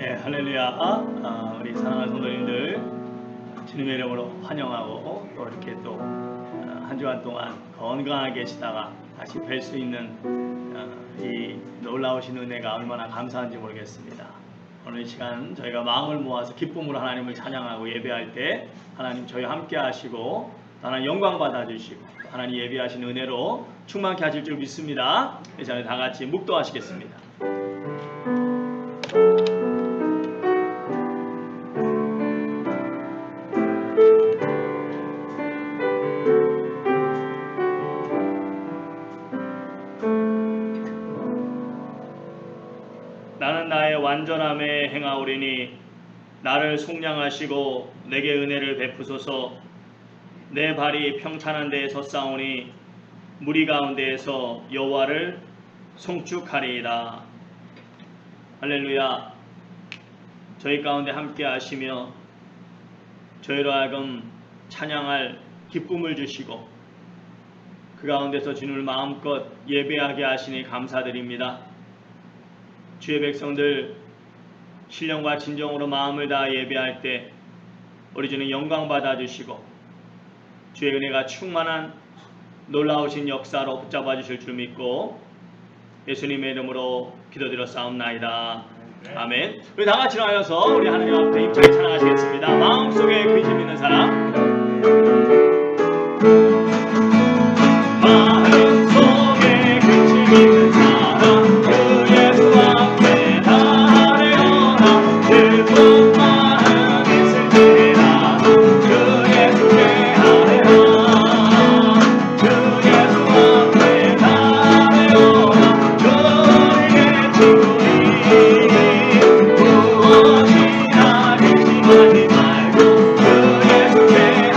네, 할렐루야. 우리 사랑하는 성도님들 주님의 이름으로 환영하고 또 이렇게 또 한 주간 동안 건강하게 계시다가 다시 뵐 수 있는 이 놀라우신 은혜가 얼마나 감사한지 모르겠습니다. 오늘 이 시간 저희가 마음을 모아서 기쁨으로 하나님을 찬양하고 예배할 때 하나님 저희와 함께 하시고 하나님 영광 받아주시고 하나님 예배하신 은혜로 충만케 하실 줄 믿습니다. 이 시간에 다 같이 묵도하시겠습니다. 나는 나의 완전함에 행하오리니 나를 속량하시고 내게 은혜를 베푸소서. 내 발이 평탄한 데에 섰사오니 무리 가운데에서 여호와를 송축하리이다. 할렐루야. 저희 가운데 함께 하시며 저희로 하여금 찬양할 기쁨을 주시고 그 가운데서 주님을 마음껏 예배하게 하시니 감사드립니다. 주의 백성들 신령과 진정으로 마음을 다해 예배할 때 우리 주님 영광 받아주시고 주의 은혜가 충만한 놀라우신 역사로 붙잡아 주실 줄 믿고 예수님의 이름으로 기도드렸사옵나이다. 아멘. 우리 다 같이 일어나서 우리 하나님 앞에 힘차게 찬양하시겠습니다. 마음속에 근심 있는 사람, 마음속에 근심 있는 사람, 그 예수 앞에 나아가려나. 그 마음 있을지라 그 예수께 하리라. 그 예수 앞에 나아가려나. 주님의 친구니 무엇이나 근심하지 말고 그 예수께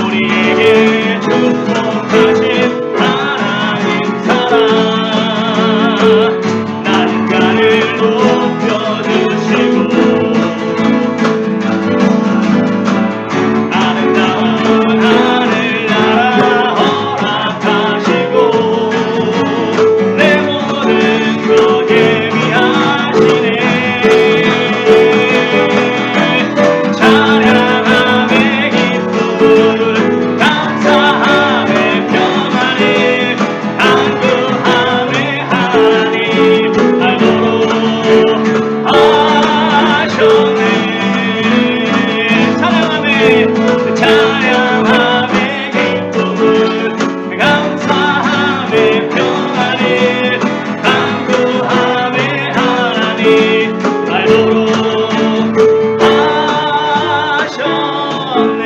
우리에게 축복하신 하나님 사랑 난가를 높여주시고 아름다운 하늘나라 허락하시고 내 모든 것 예비하시네 찬양함에 기쁨을 감사함에 평안을 간구함에 하나님 알도록 하셨네 찬양함에 기쁨을 감사함에 평안을 간구함에 하나님 알도록 하셨네.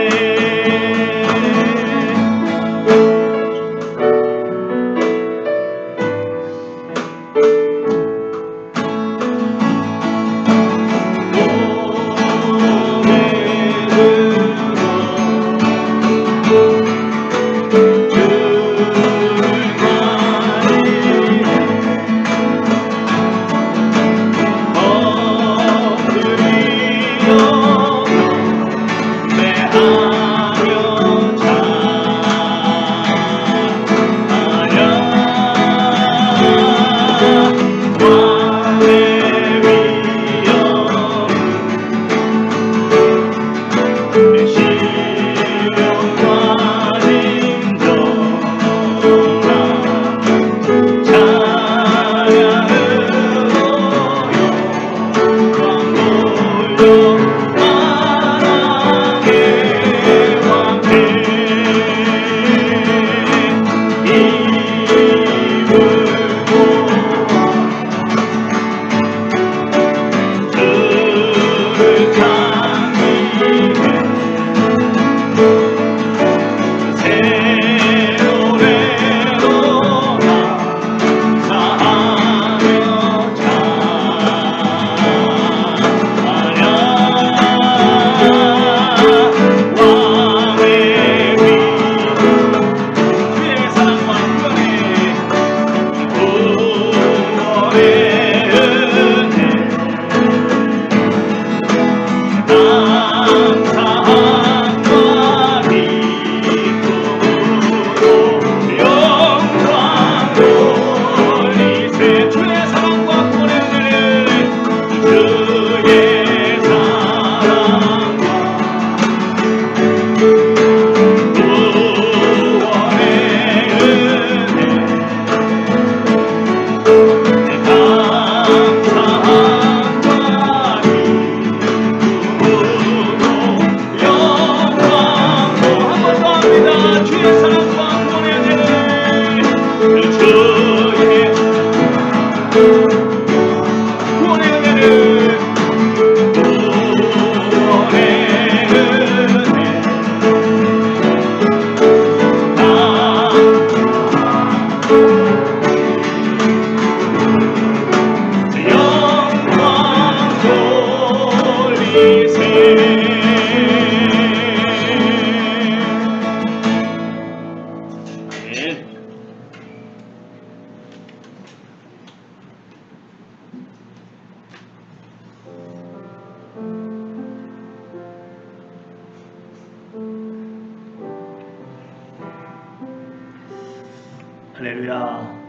할렐루야.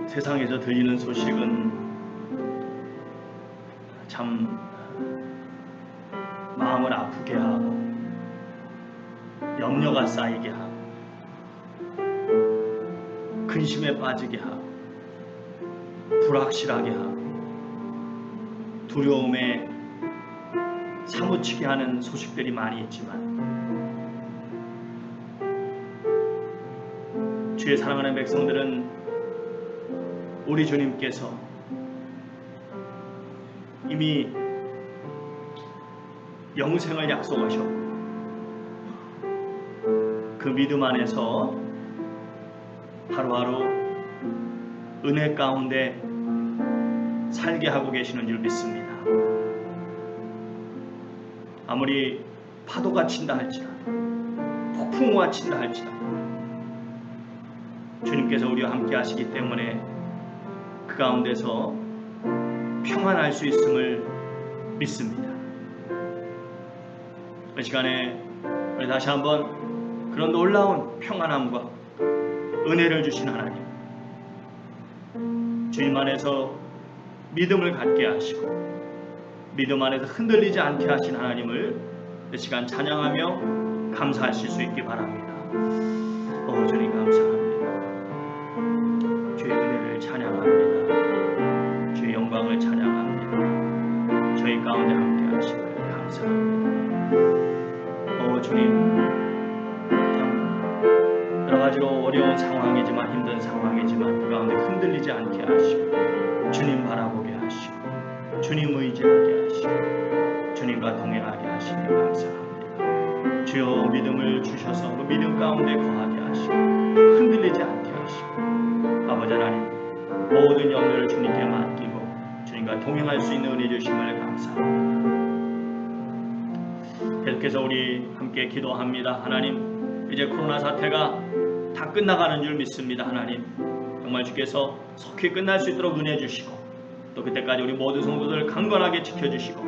세상에서 들리는 소식은 참 마음을 아프게 하고 염려가 쌓이게 하고 근심에 빠지게 하고 불확실하게 하고 두려움에 사무치게 하는 소식들이 많이 있지만 주의 사랑하는 백성들은 우리 주님께서 이미 영생을 약속하셨고 그 믿음 안에서 하루하루 은혜 가운데 살게 하고 계시는 줄 믿습니다. 아무리 파도가 친다 할지라도 폭풍우가 친다 할지라도 주님께서 우리와 함께 하시기 때문에 그 가운데서 평안할 수 있음을 믿습니다. 이 시간에 우리 다시 한번 그런 놀라운 평안함과 은혜를 주신 하나님, 주님 안에서 믿음을 갖게 하시고 믿음 안에서 흔들리지 않게 하신 하나님을 이 시간 찬양하며 감사하실 수 있기 바랍니다. 주님 감사합니다. 주의 은혜를 찬양합니다. 주의 영광을 찬양합니다. 저희 가운데 함께 하심을 감사합니다. 주님, 참 여러 가지로 어려운 상황이지만 힘든 상황이지만 그 가운데 흔들리지 않게 하시고 주님 바라보게 하시고 주님 의지하게 하시고 주님과 동행하게 하시니 감사합니다. 주여 믿음을 주셔서 그 믿음 가운데 거하게 하시고 흔들리지 않게 하시고 아버지 하나님 모든 염려를 주님께 맡기고 주님과 동행할 수 있는 은혜 주심을 감사합니다. 계속해서 우리 함께 기도합니다. 하나님, 이제 코로나 사태가 다 끝나가는 줄 믿습니다. 하나님, 정말 주께서 속히 끝날 수 있도록 은혜 주시고 또 그때까지 우리 모든 성도들 강건하게 지켜주시고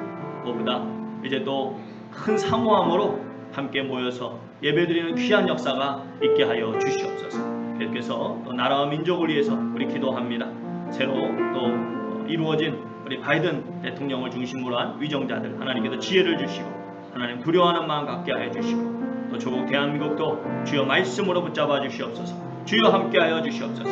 무엇보다 이제 또 큰 사모함으로 함께 모여서 예배드리는 귀한 역사가 있게 하여 주시옵소서. 계속해서 또 나라와 민족을 위해서 우리 기도합니다. 새로 또 이루어진 우리 바이든 대통령을 중심으로 한 위정자들 하나님께서 지혜를 주시고 하나님 두려워하는 마음 갖게 하여 주시고 또 조국 대한민국도 주여 말씀으로 붙잡아 주시옵소서. 주여 함께하여 주시옵소서.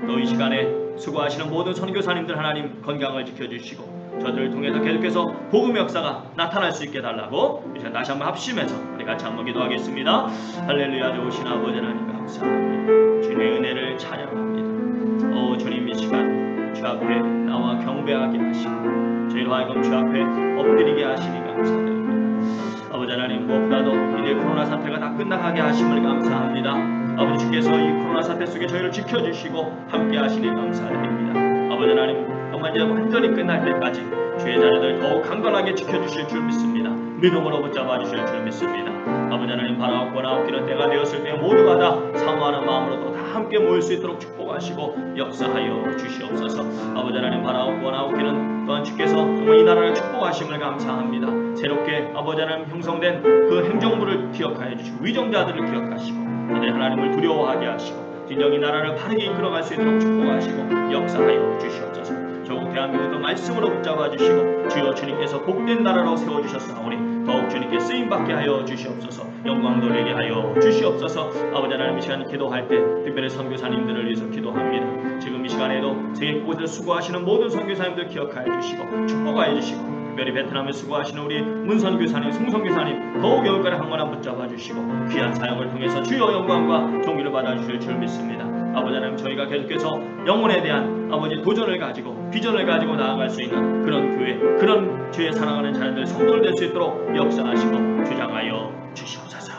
또 이 시간에 수고하시는 모든 선교사님들 하나님 건강을 지켜주시고 저들을 통해서 계속해서 복음의 역사가 나타날 수 있게 달라고 이제 다시 한번 합심해서 우리 같이 한번 기도하겠습니다. 할렐루야. 좋으신 아버지 하나님 감사합니다. 주님의 은혜를 찬양합니다. 주님 이 시간 주 앞에 나와 경배하게 하시고 저희로 하여금 주 앞에 엎드리게 하시니 감사드립니다. 아버지 하나님 무엇보다도 이제 코로나 사태가 다 끝나가게 하심을 감사합니다. 아버지 주께서 이 코로나 사태 속에 저희를 지켜주시고 함께 하시니 감사드립니다. 아버지 하나님 정말 이제 완전히 끝날 때까지 주의 자녀들 더욱 강건하게 지켜주실 줄 믿습니다. 믿음으로 붙잡아 주실 줄 믿습니다. 아버지 하나님 바라옵고 나옵기는 때가 되었을 때 모두가 다 사모하는 마음으로 또 다 함께 모일 수 있도록 축복하시고 역사하여 주시옵소서. 아버지 하나님 바라옵고 나옵기는 또한 주께서 정말 이 나라를 축복하심을 감사합니다. 새롭게 아버지 하나님 형성된 그 행정부를 기억하여 주시고 위정자들을 기억하시고 다들 하나님을 두려워하게 하시고 진정 이 나라를 바르게 이끌어갈 수 있도록 축복하시고 역사하여 주시옵소서. 조국 대한민국도 말씀으로 붙잡아 주시고 주여 주님께서 복된 나라로 세워주셨사오니 더욱 주님께 쓰임받게 하여 주시옵소서. 영광 돌리게 하여 주시옵소서. 아버지 하나님 이 시간 기도할 때 특별히 선교사님들을 위해서 기도합니다. 지금 이 시간에도 세계 곳에서 수고하시는 모든 선교사님들 기억하여 주시고 축복하여 주시고 특별히 베트남에 수고하시는 우리 문선교사님, 송선교사님 더욱 여기까지 한번한 붙잡아 주시고 귀한 사역을 통해서 주여 영광과 존귀를 받아주실 줄 믿습니다. 아버지 하나님 저희가 계속해서 영혼에 대한 아버지 도전을 가지고 비전을 가지고 나아갈 수 있는 그런 교회, 그런 주의 사랑하는 자녀들 성도를 될 수 있도록 역사하시고 주장하여 주시옵소서.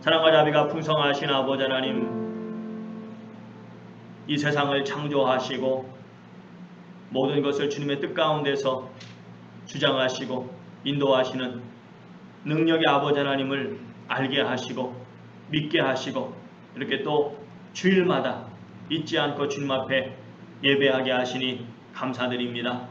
사랑과 자비가 풍성하신 아버지 하나님, 이 세상을 창조하시고 모든 것을 주님의 뜻 가운데서 주장하시고 인도하시는 능력의 아버지 하나님을 알게 하시고 믿게 하시고 이렇게 또 주일마다 잊지 않고 주님 앞에 예배하게 하시니 감사드립니다.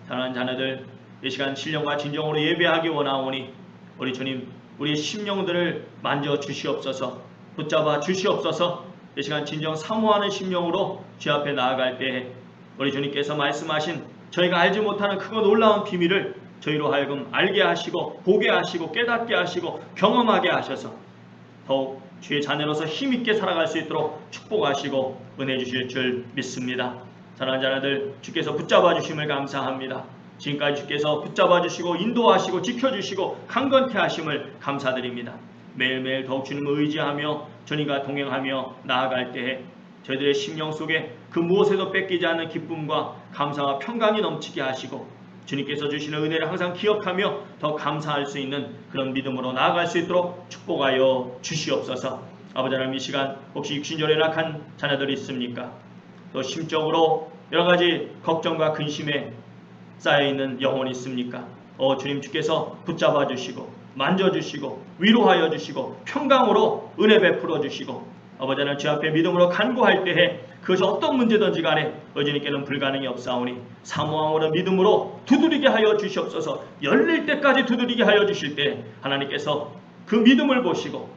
사랑하는 자녀들 이 시간 신령과 진정으로 예배하기 원하오니 우리 주님 우리의 심령들을 만져 주시옵소서. 붙잡아 주시옵소서. 이 시간 진정 사모하는 심령으로 주 앞에 나아갈 때에 우리 주님께서 말씀하신 저희가 알지 못하는 크고 놀라운 비밀을 저희로 하여금 알게 하시고 보게 하시고 깨닫게 하시고 경험하게 하셔서 더욱 주의 자녀로서 힘있게 살아갈 수 있도록 축복하시고 은혜 주실 줄 믿습니다. 사랑하는 자녀들 주께서 붙잡아 주심을 감사합니다. 지금까지 주께서 붙잡아 주시고 인도하시고 지켜주시고 강건케 하심을 감사드립니다. 매일매일 더욱 주님을 의지하며 주님과 동행하며 나아갈 때에 저희들의 심령 속에 그 무엇에도 뺏기지 않는 기쁨과 감사와 평강이 넘치게 하시고 주님께서 주시는 은혜를 항상 기억하며 더 감사할 수 있는 그런 믿음으로 나아갈 수 있도록 축복하여 주시옵소서. 아버지 하나님 이 시간 혹시 육신절에 낙한 자녀들이 있습니까? 또 심적으로 여러가지 걱정과 근심에 쌓여있는 영혼이 있습니까? 주님 주께서 붙잡아 주시고 만져주시고 위로하여 주시고 평강으로 은혜 베풀어 주시고 아버지 하나님 주 앞에 믿음으로 간구할 때에 그것이 어떤 문제든지 간에 주님께는 불가능이 없사오니 사모함으로 믿음으로 두드리게 하여 주시옵소서. 열릴 때까지 두드리게 하여 주실 때 하나님께서 그 믿음을 보시고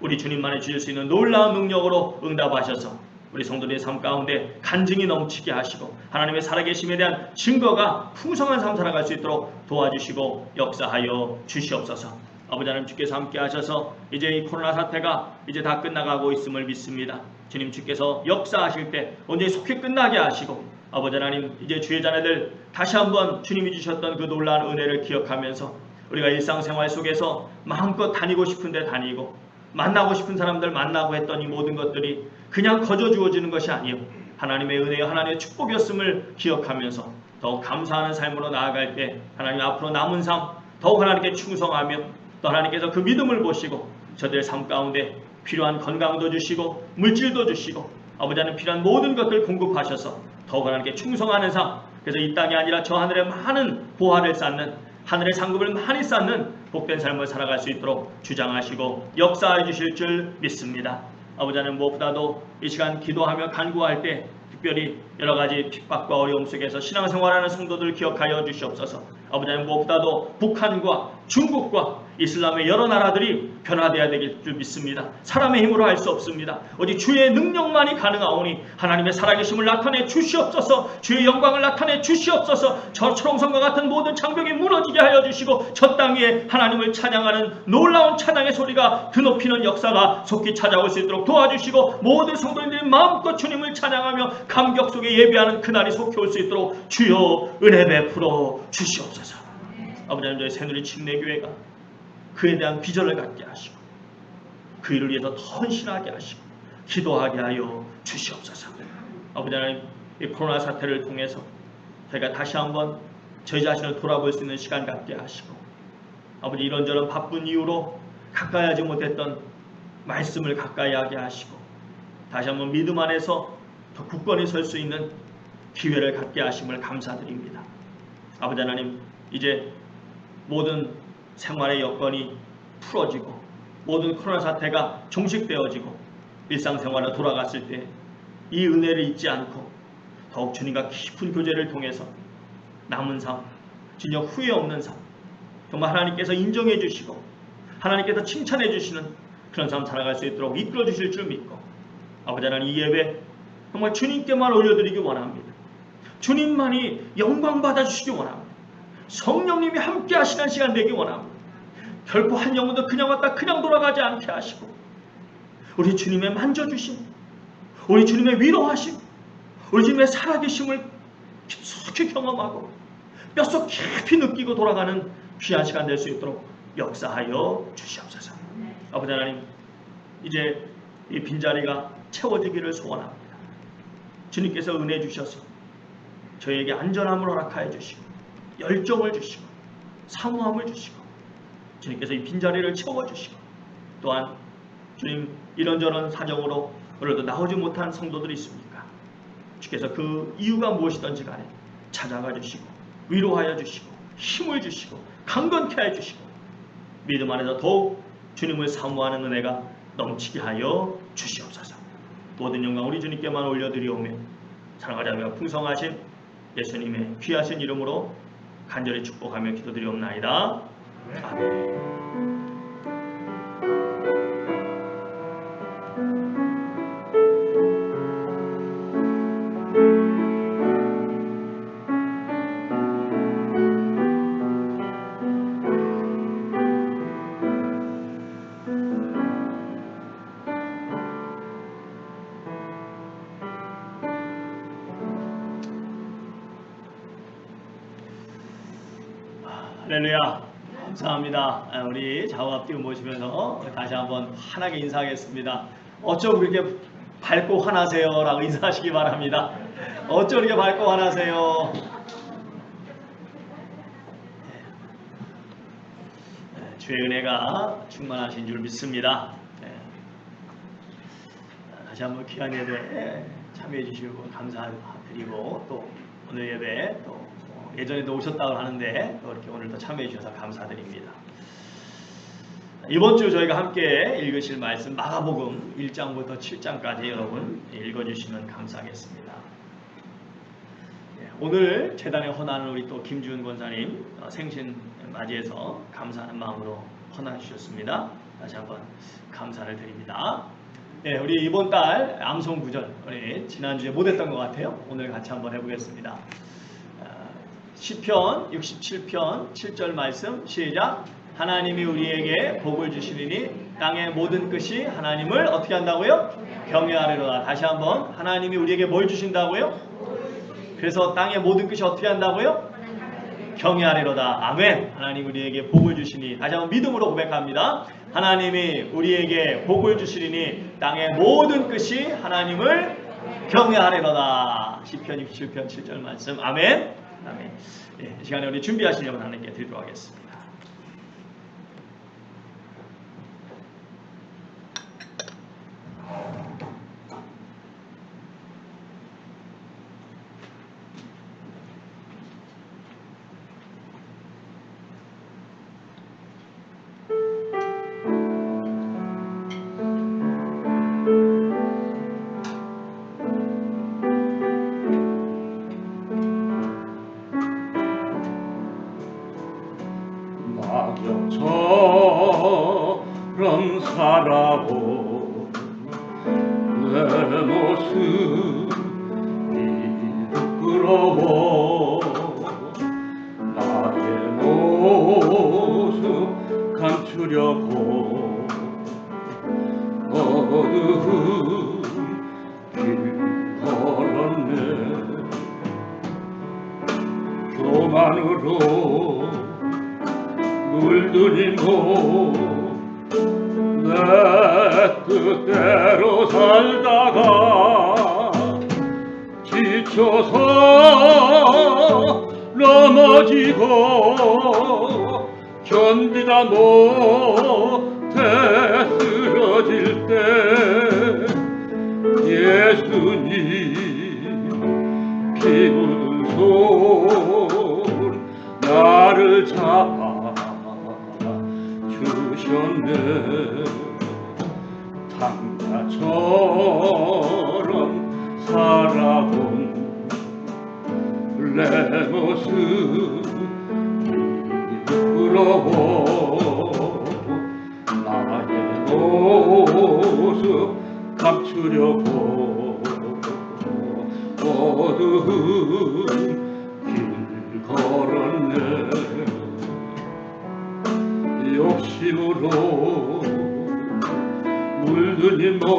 우리 주님만이 주실 수 있는 놀라운 능력으로 응답하셔서 우리 성도들의 삶 가운데 간증이 넘치게 하시고 하나님의 살아계심에 대한 증거가 풍성한 삶 살아갈 수 있도록 도와주시고 역사하여 주시옵소서. 아버지 하나님 주께서 함께 하셔서 이제 이 코로나 사태가 이제 다 끝나가고 있음을 믿습니다. 주님 주께서 역사하실 때 언제 속히 끝나게 하시고 아버지 하나님 이제 주의 자녀들 다시 한번 주님이 주셨던 그 놀라운 은혜를 기억하면서 우리가 일상생활 속에서 마음껏 다니고 싶은데 다니고 만나고 싶은 사람들 만나고 했던 이 모든 것들이 그냥 거저 주어지는 것이 아니요 하나님의 은혜와 하나님의 축복이었음을 기억하면서 더욱 감사하는 삶으로 나아갈 때 하나님 앞으로 남은 삶 더욱 하나님께 충성하며 또 하나님께서 그 믿음을 보시고 저들의 삶 가운데 필요한 건강도 주시고 물질도 주시고 아버지 하나님 필요한 모든 것들 공급하셔서 더욱 하나님께 충성하는 삶 그래서 이 땅이 아니라 저 하늘에 많은 보화를 쌓는 하늘의 상급을 많이 쌓는 복된 삶을 살아갈 수 있도록 주장하시고 역사해 주실 줄 믿습니다. 아버지 하나님 무엇보다도 이 시간 기도하며 간구할 때 특별히 여러가지 핍박과 어려움 속에서 신앙생활하는 성도들 기억하여 주시옵소서. 아버지 하나님 무엇보다도 북한과 중국과 이슬람의 여러 나라들이 변화되어야 되길 줄 믿습니다. 사람의 힘으로 할 수 없습니다. 오직 주의 능력만이 가능하오니 하나님의 살아계심을 나타내 주시옵소서. 주의 영광을 나타내 주시옵소서. 저 초롱성과 같은 모든 장벽이 무너지게 하여 주시고 저 땅 위에 하나님을 찬양하는 놀라운 찬양의 소리가 드높이는 역사가 속히 찾아올 수 있도록 도와주시고 모든 성도님들이 마음껏 주님을 찬양하며 감격 속에 예배하는 그날이 속히 올 수 있도록 주여 은혜 베풀어 주시옵소서. 아버지 하나님 저희 새누리 침례교회가 그에 대한 비전을 갖게 하시고 그 일을 위해서 더 헌신하게 하시고 기도하게 하여 주시옵소서. 아버지 하나님 이 코로나 사태를 통해서 저희가 다시 한번 저희 자신을 돌아볼 수 있는 시간 갖게 하시고 아버지 이런저런 바쁜 이유로 가까이 하지 못했던 말씀을 가까이 하게 하시고 다시 한번 믿음 안에서 더 굳건히 설 수 있는 기회를 갖게 하심을 감사드립니다. 아버지 하나님 이제 모든 생활의 여건이 풀어지고 모든 코로나 사태가 종식되어지고 일상생활로 돌아갔을 때 이 은혜를 잊지 않고 더욱 주님과 깊은 교제를 통해서 남은 삶, 전혀 후회 없는 삶 정말 하나님께서 인정해 주시고 하나님께서 칭찬해 주시는 그런 삶 살아갈 수 있도록 이끌어 주실 줄 믿고 아버지 하나님 이 예배 정말 주님께만 올려드리기 원합니다. 주님만이 영광 받아주시기 원합니다. 성령님이 함께 하시는 시간 되기 원합니다. 결코 한 영혼도 그냥 왔다 그냥 돌아가지 않게 하시고 우리 주님의 만져주심 우리 주님의 위로하심 우리 주님의 살아계심을 깊숙이 경험하고 뼛속 깊이 느끼고 돌아가는 귀한 시간 될 수 있도록 역사하여 주시옵소서. 아버지 하나님 이제 이 빈자리가 채워지기를 소원합니다. 주님께서 은혜 주셔서 저희에게 안전함을 허락하여 주시고 열정을 주시고 사모함을 주시고 주님께서 이 빈자리를 채워주시고 또한 주님 이런저런 사정으로 오늘도 나오지 못한 성도들이 있습니까? 주께서 그 이유가 무엇이든지 간에 찾아가 주시고 위로하여 주시고 힘을 주시고 강건케 하여 주시고 믿음 안에서 더욱 주님을 사모하는 은혜가 넘치게 하여 주시옵소서. 모든 영광 우리 주님께만 올려드리오며 사랑하자며 풍성하신 예수님의 귀하신 이름으로 간절히 축복하며 기도드리옵나이다. 아멘. 할렐루야. 감사합니다. 우리 좌우 앞뒤로 모시면서 다시 한번 환하게 인사하겠습니다. 어쩜 그렇게 밝고 환하세요? 라고 인사하시기 바랍니다. 어쩜 이렇게 밝고 환하세요? 주의 은혜가 충만하신 줄 믿습니다. 다시 한번 귀한 예배 참여해 주시고 감사드리고 또 오늘 예배 또 예전에도 오셨다고 하는데 또 이렇게 오늘도 참여해 주셔서 감사드립니다. 이번 주 저희가 함께 읽으실 말씀 마가복음 1장부터 7장까지 여러분 읽어주시면 감사하겠습니다. 오늘 재단에 헌하는 우리 또 김주은 권사님 생신 맞이해서 감사하는 마음으로 헌화 주셨습니다. 다시 한번 감사를 드립니다. 네, 우리 이번 달 암송 구절 우리 지난주에 못했던 것 같아요. 오늘 같이 한번 해보겠습니다. 시편 67편 7절 말씀 시작. 하나님이 우리에게 복을 주시리니 땅의 모든 끝이 하나님을 어떻게 한다고요? 경외하리로다. 다시 한번 하나님이 우리에게 뭘 주신다고요? 그래서 땅의 모든 끝이 어떻게 한다고요? 경외하리로다. 아멘. 하나님 우리에게 복을 주시니 다시 한번 믿음으로 고백합니다. 하나님이 우리에게 복을 주시리니 땅의 모든 끝이 하나님을 경외하리로다. 시편 67편 7절 말씀. 아멘. 아멘. 이 시간에 우리 준비하시려면 하나님께 드리도록 하겠습니다. 낙엽처럼 살아온 내 모습이 부끄러워 나의 모습 감추려고 어두운 길 걸었네 교만으로 물든 이 몸 내 뜻대로 살다가 지쳐서 넘어지고 견디다 못해 쓰러질 때 예수님 피 묻은 손 나를 잡아 주셨네 당나처럼 살아온 내 모습이 부끄러워 나의 모습 감추려고 어두운 길 걸었네 욕심으로 물든 이 몸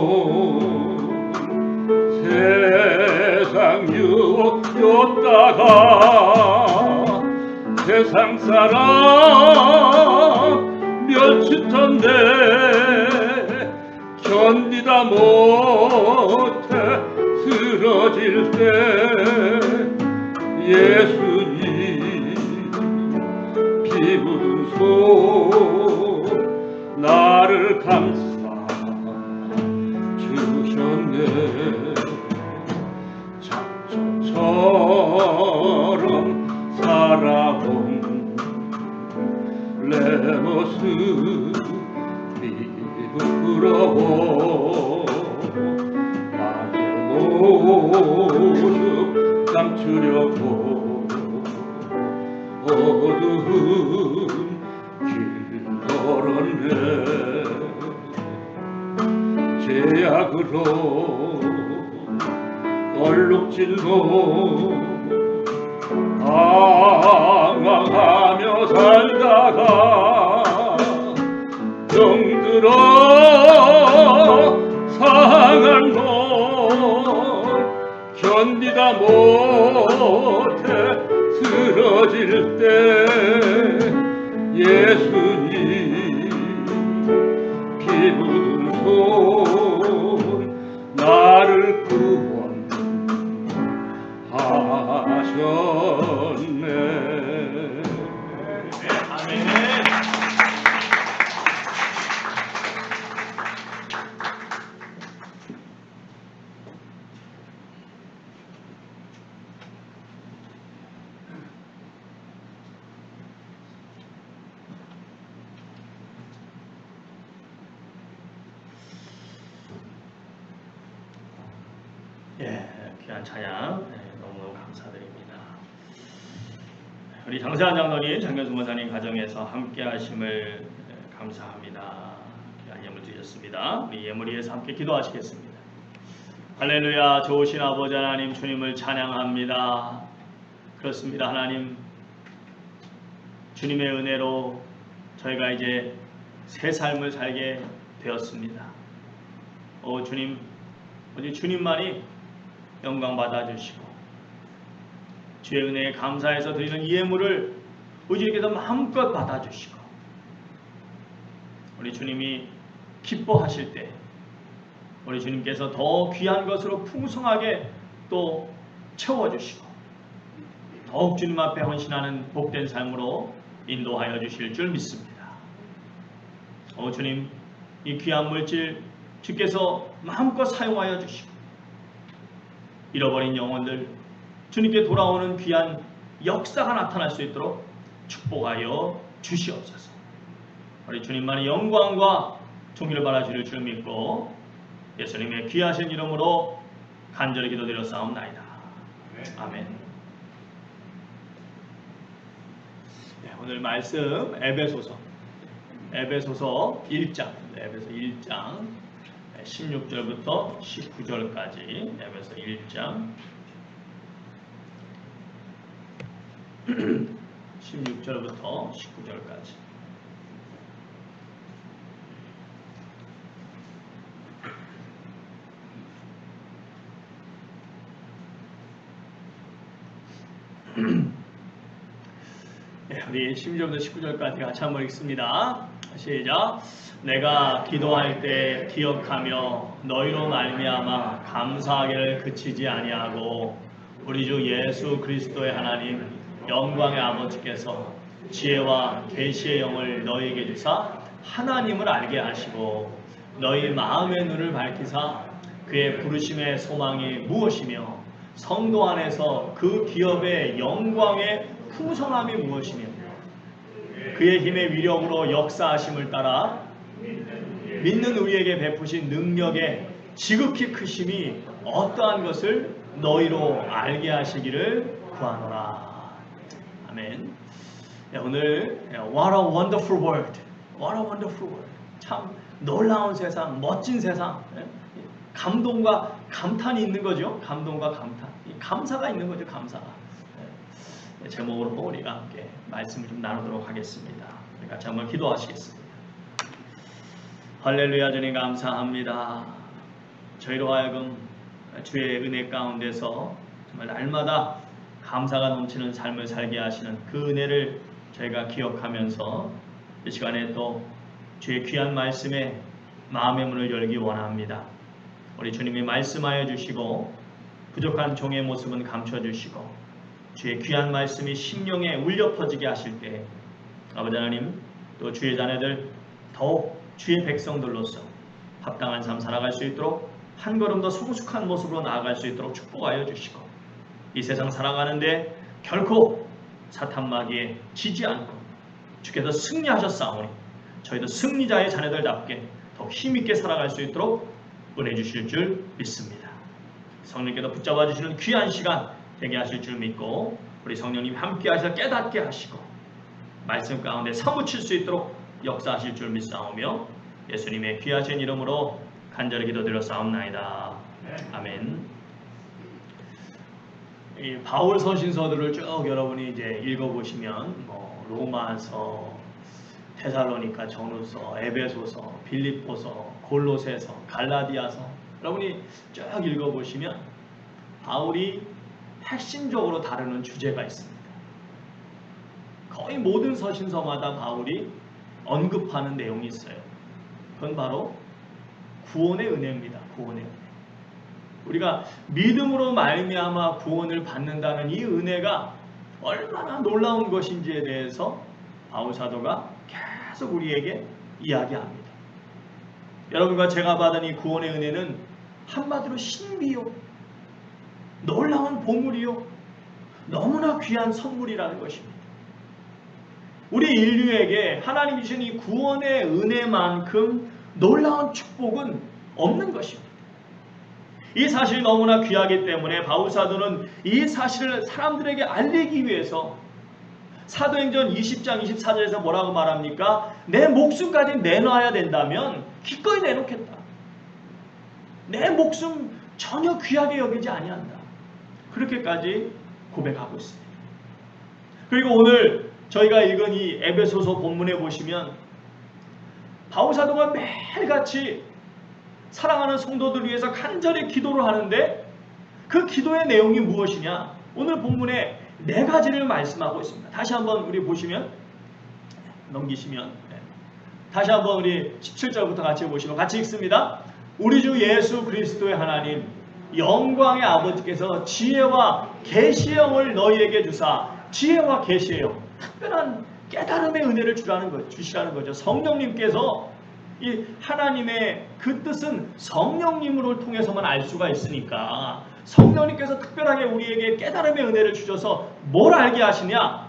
세상 유혹였다가 세상 사람 멸치던데 견디다 못해 쓰러질 때 예수님 피 묻은 손 나를 감싸 주셨네 작전처럼 살아온 내 모습이 부끄러워 나의 모습 감추려고 어두운 길 걸었네 제약으로 얼룩진 몸 방황하며 살다가 병들어 상한 놈 견디다 못해 쓰러질 때 예수님 피 묻은 손 나를 구원하셨네. 아멘. 귀한 찬양 너무너무 감사드립니다. 우리 장세환 장로님, 장경수 목사님 가정에서 함께 하심을 감사합니다. 귀한 예물 드렸습니다. 우리 예물 위해서 함께 기도하시겠습니다. 할렐루야. 좋으신 아버지 하나님, 주님을 찬양합니다. 그렇습니다. 하나님, 주님의 은혜로 저희가 이제 새 삶을 살게 되었습니다. 주님, 오직 주님만이 영광 받아주시고 주의 은혜에 감사해서 드리는 이 예물을 우리 주님께서 마음껏 받아주시고 우리 주님이 기뻐하실 때 우리 주님께서 더 귀한 것으로 풍성하게 또 채워주시고 더욱 주님 앞에 헌신하는 복된 삶으로 인도하여 주실 줄 믿습니다. 주님, 이 귀한 물질 주께서 마음껏 사용하여 주시고 잃어버린 영혼들 주님께 돌아오는 귀한 역사가 나타날 수 있도록 축복하여 주시옵소서. 우리 주님만의 영광과 존귀를 받아주실 줄 믿고 예수님의 귀하신 이름으로 간절히 기도드렸사옵나이다. 아멘. 오늘 말씀 에베소서 1장, 에베소 1장 16절부터 19절까지 에베소 1장 16절부터 19절까지 우리 16절부터 19절까지 같이 한번 읽습니다. 시작. 내가 기도할 때 기억하며 너희로 말미암아 감사하기를 그치지 아니하고 우리 주 예수 그리스도의 하나님 영광의 아버지께서 지혜와 계시의 영을 너희에게 주사 하나님을 알게 하시고 너희 마음의 눈을 밝히사 그의 부르심의 소망이 무엇이며 성도 안에서 그 기업의 영광의 풍성함이 무엇이며 그의 힘의 위력으로 역사하심을 따라 믿는 우리에게 베푸신 능력의 지극히 크심이 어떠한 것을 너희로 알게 하시기를 구하노라. 아멘. 오늘 What a wonderful world. What a wonderful world. 참 놀라운 세상, 멋진 세상. 감동과 감탄이 있는 거죠. 감동과 감탄. 감사가 있는 거죠. 감사가. 제목으로 우리가 함께 말씀을 좀 나누도록 하겠습니다. 같이 한번 기도하시겠습니다. 할렐루야. 주님 감사합니다. 저희로 하여금 주의 은혜 가운데서 정말 날마다 감사가 넘치는 삶을 살게 하시는 그 은혜를 저희가 기억하면서 이 시간에 또 주의 귀한 말씀에 마음의 문을 열기 원합니다. 우리 주님이 말씀하여 주시고 부족한 종의 모습은 감춰주시고 주의 귀한 말씀이 심령에 울려 퍼지게 하실 때 아버지 하나님 또 주의 자녀들 더욱 주의 백성들로서 합당한 삶 살아갈 수 있도록 한 걸음 더 성숙한 모습으로 나아갈 수 있도록 축복하여 주시고 이 세상 살아가는데 결코 사탄마귀에 지지 않고 주께서 승리하셨사오니 저희도 승리자의 자녀들답게 더 힘있게 살아갈 수 있도록 은혜 주실 줄 믿습니다. 성령께서 붙잡아 주시는 귀한 시간 되게 하실 줄 믿고 우리 성령님 함께 하셔서 깨닫게 하시고 말씀 가운데 사무칠 수 있도록 역사하실 줄 믿사오며 예수님의 귀하신 이름으로 간절히 기도드렸사옵나이다. 아멘. 이 바울 서신서들을 쭉 여러분이 이제 읽어보시면 로마서, 데살로니가 전후서, 에베소서, 빌립보서, 골로새서, 갈라디아서 여러분이 쭉 읽어보시면 바울이 핵심적으로 다루는 주제가 있습니다. 거의 모든 서신서마다 바울이 언급하는 내용이 있어요. 그건 바로 구원의 은혜입니다. 구원의 은혜. 우리가 믿음으로 말미암아 구원을 받는다는 이 은혜가 얼마나 놀라운 것인지에 대해서 바울 사도가 계속 우리에게 이야기합니다. 여러분과 제가 받은 이 구원의 은혜는 한마디로 신비요, 놀라운 보물이요, 너무나 귀한 선물이라는 것입니다. 우리 인류에게 하나님이 주신 이 구원의 은혜만큼 놀라운 축복은 없는 것입니다. 이 사실이 너무나 귀하기 때문에 바울 사도는 이 사실을 사람들에게 알리기 위해서 사도행전 20장 24절에서 뭐라고 말합니까? 내 목숨까지 내놔야 된다면 기꺼이 내놓겠다. 내 목숨 전혀 귀하게 여기지 아니한다. 그렇게까지 고백하고 있습니다. 그리고 오늘 저희가 읽은 이 에베소서 본문에 보시면 바울 사도가 매일같이 사랑하는 성도들 위해서 간절히 기도를 하는데 그 기도의 내용이 무엇이냐? 오늘 본문에 4가지를 말씀하고 있습니다. 다시 한번 우리 보시면 넘기시면 다시 한번 우리 17절부터 같이 보시면 같이 읽습니다. 우리 주 예수 그리스도의 하나님 영광의 아버지께서 지혜와 계시의 영을 너희에게 주사 지혜와 계시의 영 특별한 깨달음의 은혜를 주시라는 거죠. 성령님께서 이 하나님의 그 뜻은 성령님을 통해서만 알 수가 있으니까 성령님께서 특별하게 우리에게 깨달음의 은혜를 주셔서 뭘 알게 하시냐?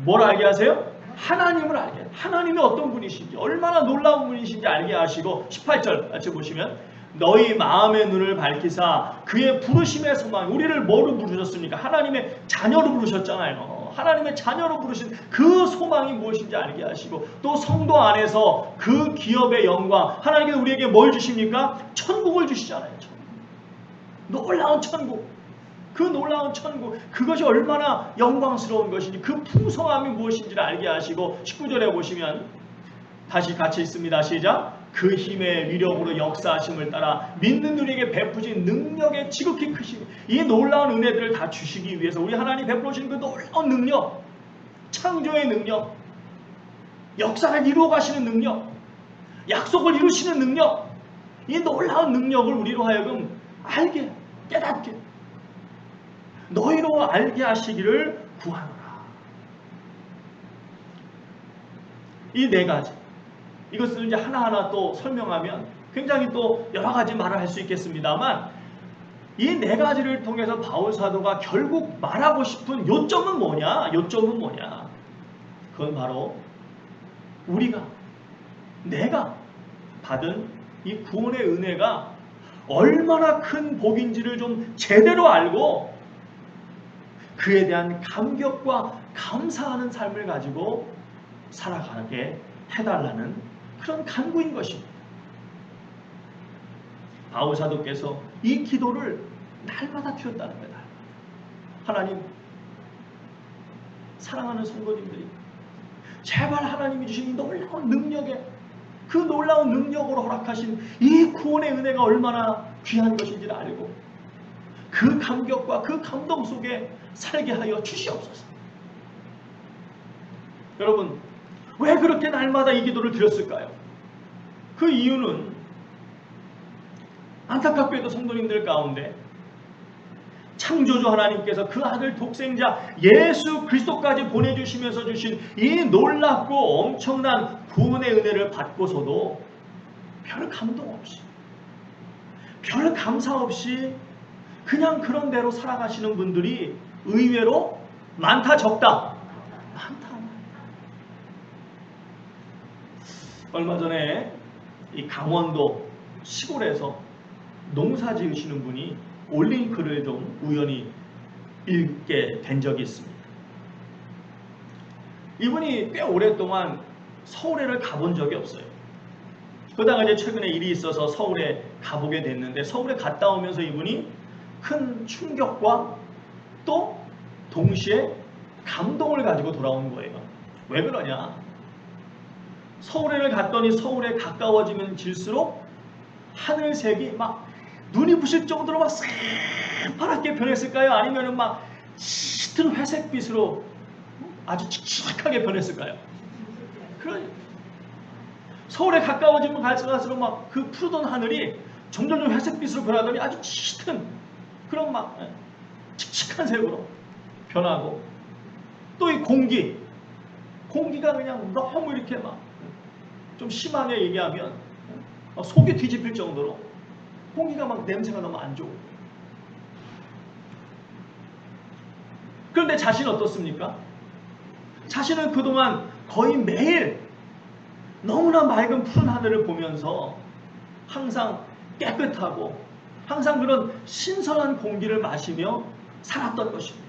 뭘 알게 하세요? 하나님을 알게. 하나님이 어떤 분이신지 얼마나 놀라운 분이신지 알게 하시고 18절 같이 보시면 너희 마음의 눈을 밝히사 그의 부르심의 소망 우리를 뭐로 부르셨습니까? 하나님의 자녀로 부르셨잖아요. 하나님의 자녀로 부르신 그 소망이 무엇인지 알게 하시고 또 성도 안에서 그 기업의 영광 하나님께서 우리에게 뭘 주십니까? 천국을 주시잖아요. 천국. 놀라운 천국. 그 놀라운 천국 그것이 얼마나 영광스러운 것인지 그 풍성함이 무엇인지를 알게 하시고 19절에 보시면 다시 같이 있습니다. 시작. 그 힘의 위력으로 역사하심을 따라 믿는 우리에게 베푸신 능력의 지극히 크심 이 놀라운 은혜들을 다 주시기 위해서 우리 하나님 베풀어 주신 그 놀라운 능력 창조의 능력 역사를 이루어 가시는 능력 약속을 이루시는 능력 이 놀라운 능력을 우리로 하여금 알게 깨닫게 너희로 알게 하시기를 구하노라. 이 4가지 이것을 이제 하나하나 또 설명하면 굉장히 또 여러 가지 말을 할 수 있겠습니다만 이 4가지를 통해서 바울 사도가 결국 말하고 싶은 요점은 뭐냐? 요점은 뭐냐? 그건 바로 내가 받은 이 구원의 은혜가 얼마나 큰 복인지를 좀 제대로 알고 그에 대한 감격과 감사하는 삶을 가지고 살아가게 해달라는 그런 간구인 것입니다. 바울 사도께서 이 기도를 날마다 드렸다는 거다. 하나님, 사랑하는 성도님들이 제발 하나님이 주신 이 놀라운 능력에 그 놀라운 능력으로 허락하신 이 구원의 은혜가 얼마나 귀한 것인지를 알고 그 감격과 그 감동 속에 살게 하여 주시옵소서. 여러분, 왜 그렇게 날마다 이 기도를 드렸을까요? 그 이유는 안타깝게도 성도님들 가운데 창조주 하나님께서 그 아들 독생자 예수 그리스도까지 보내주시면서 주신 이 놀랍고 엄청난 구원의 은혜를 받고서도 별 감동 없이 별 감사 없이 그냥 그런 대로 살아가시는 분들이 의외로 많다 적다? 많다. 얼마 전에 이 강원도 시골에서 농사 지으시는 분이 올린 글을 좀 우연히 읽게 된 적이 있습니다. 이분이 꽤 오랫동안 서울에를 가본 적이 없어요. 그러다가 이제 최근에 일이 있어서 서울에 가보게 됐는데 서울에 갔다 오면서 이분이 큰 충격과 또 동시에 감동을 가지고 돌아온 거예요. 왜 그러냐? 서울에를 갔더니 서울에 가까워지면 질수록 하늘색이 막 눈이 부실 정도로 막 새파랗게 변했을까요? 아니면 막 짙은 회색빛으로 아주 칙칙하게 변했을까요? 그러니 서울에 가까워지면 갈수록 막 그 푸르던 하늘이 점점 회색빛으로 변하더니 아주 짙은 그런 막 칙칙한 색으로 변하고 또 이 공기가 그냥 너무 이렇게 막 좀 심하게 얘기하면 속이 뒤집힐 정도로 공기가 막 냄새가 너무 안 좋고. 그런데 자신은 어떻습니까? 자신은 그동안 거의 매일 너무나 맑은 푸른 하늘을 보면서 항상 깨끗하고 항상 그런 신선한 공기를 마시며 살았던 것입니다.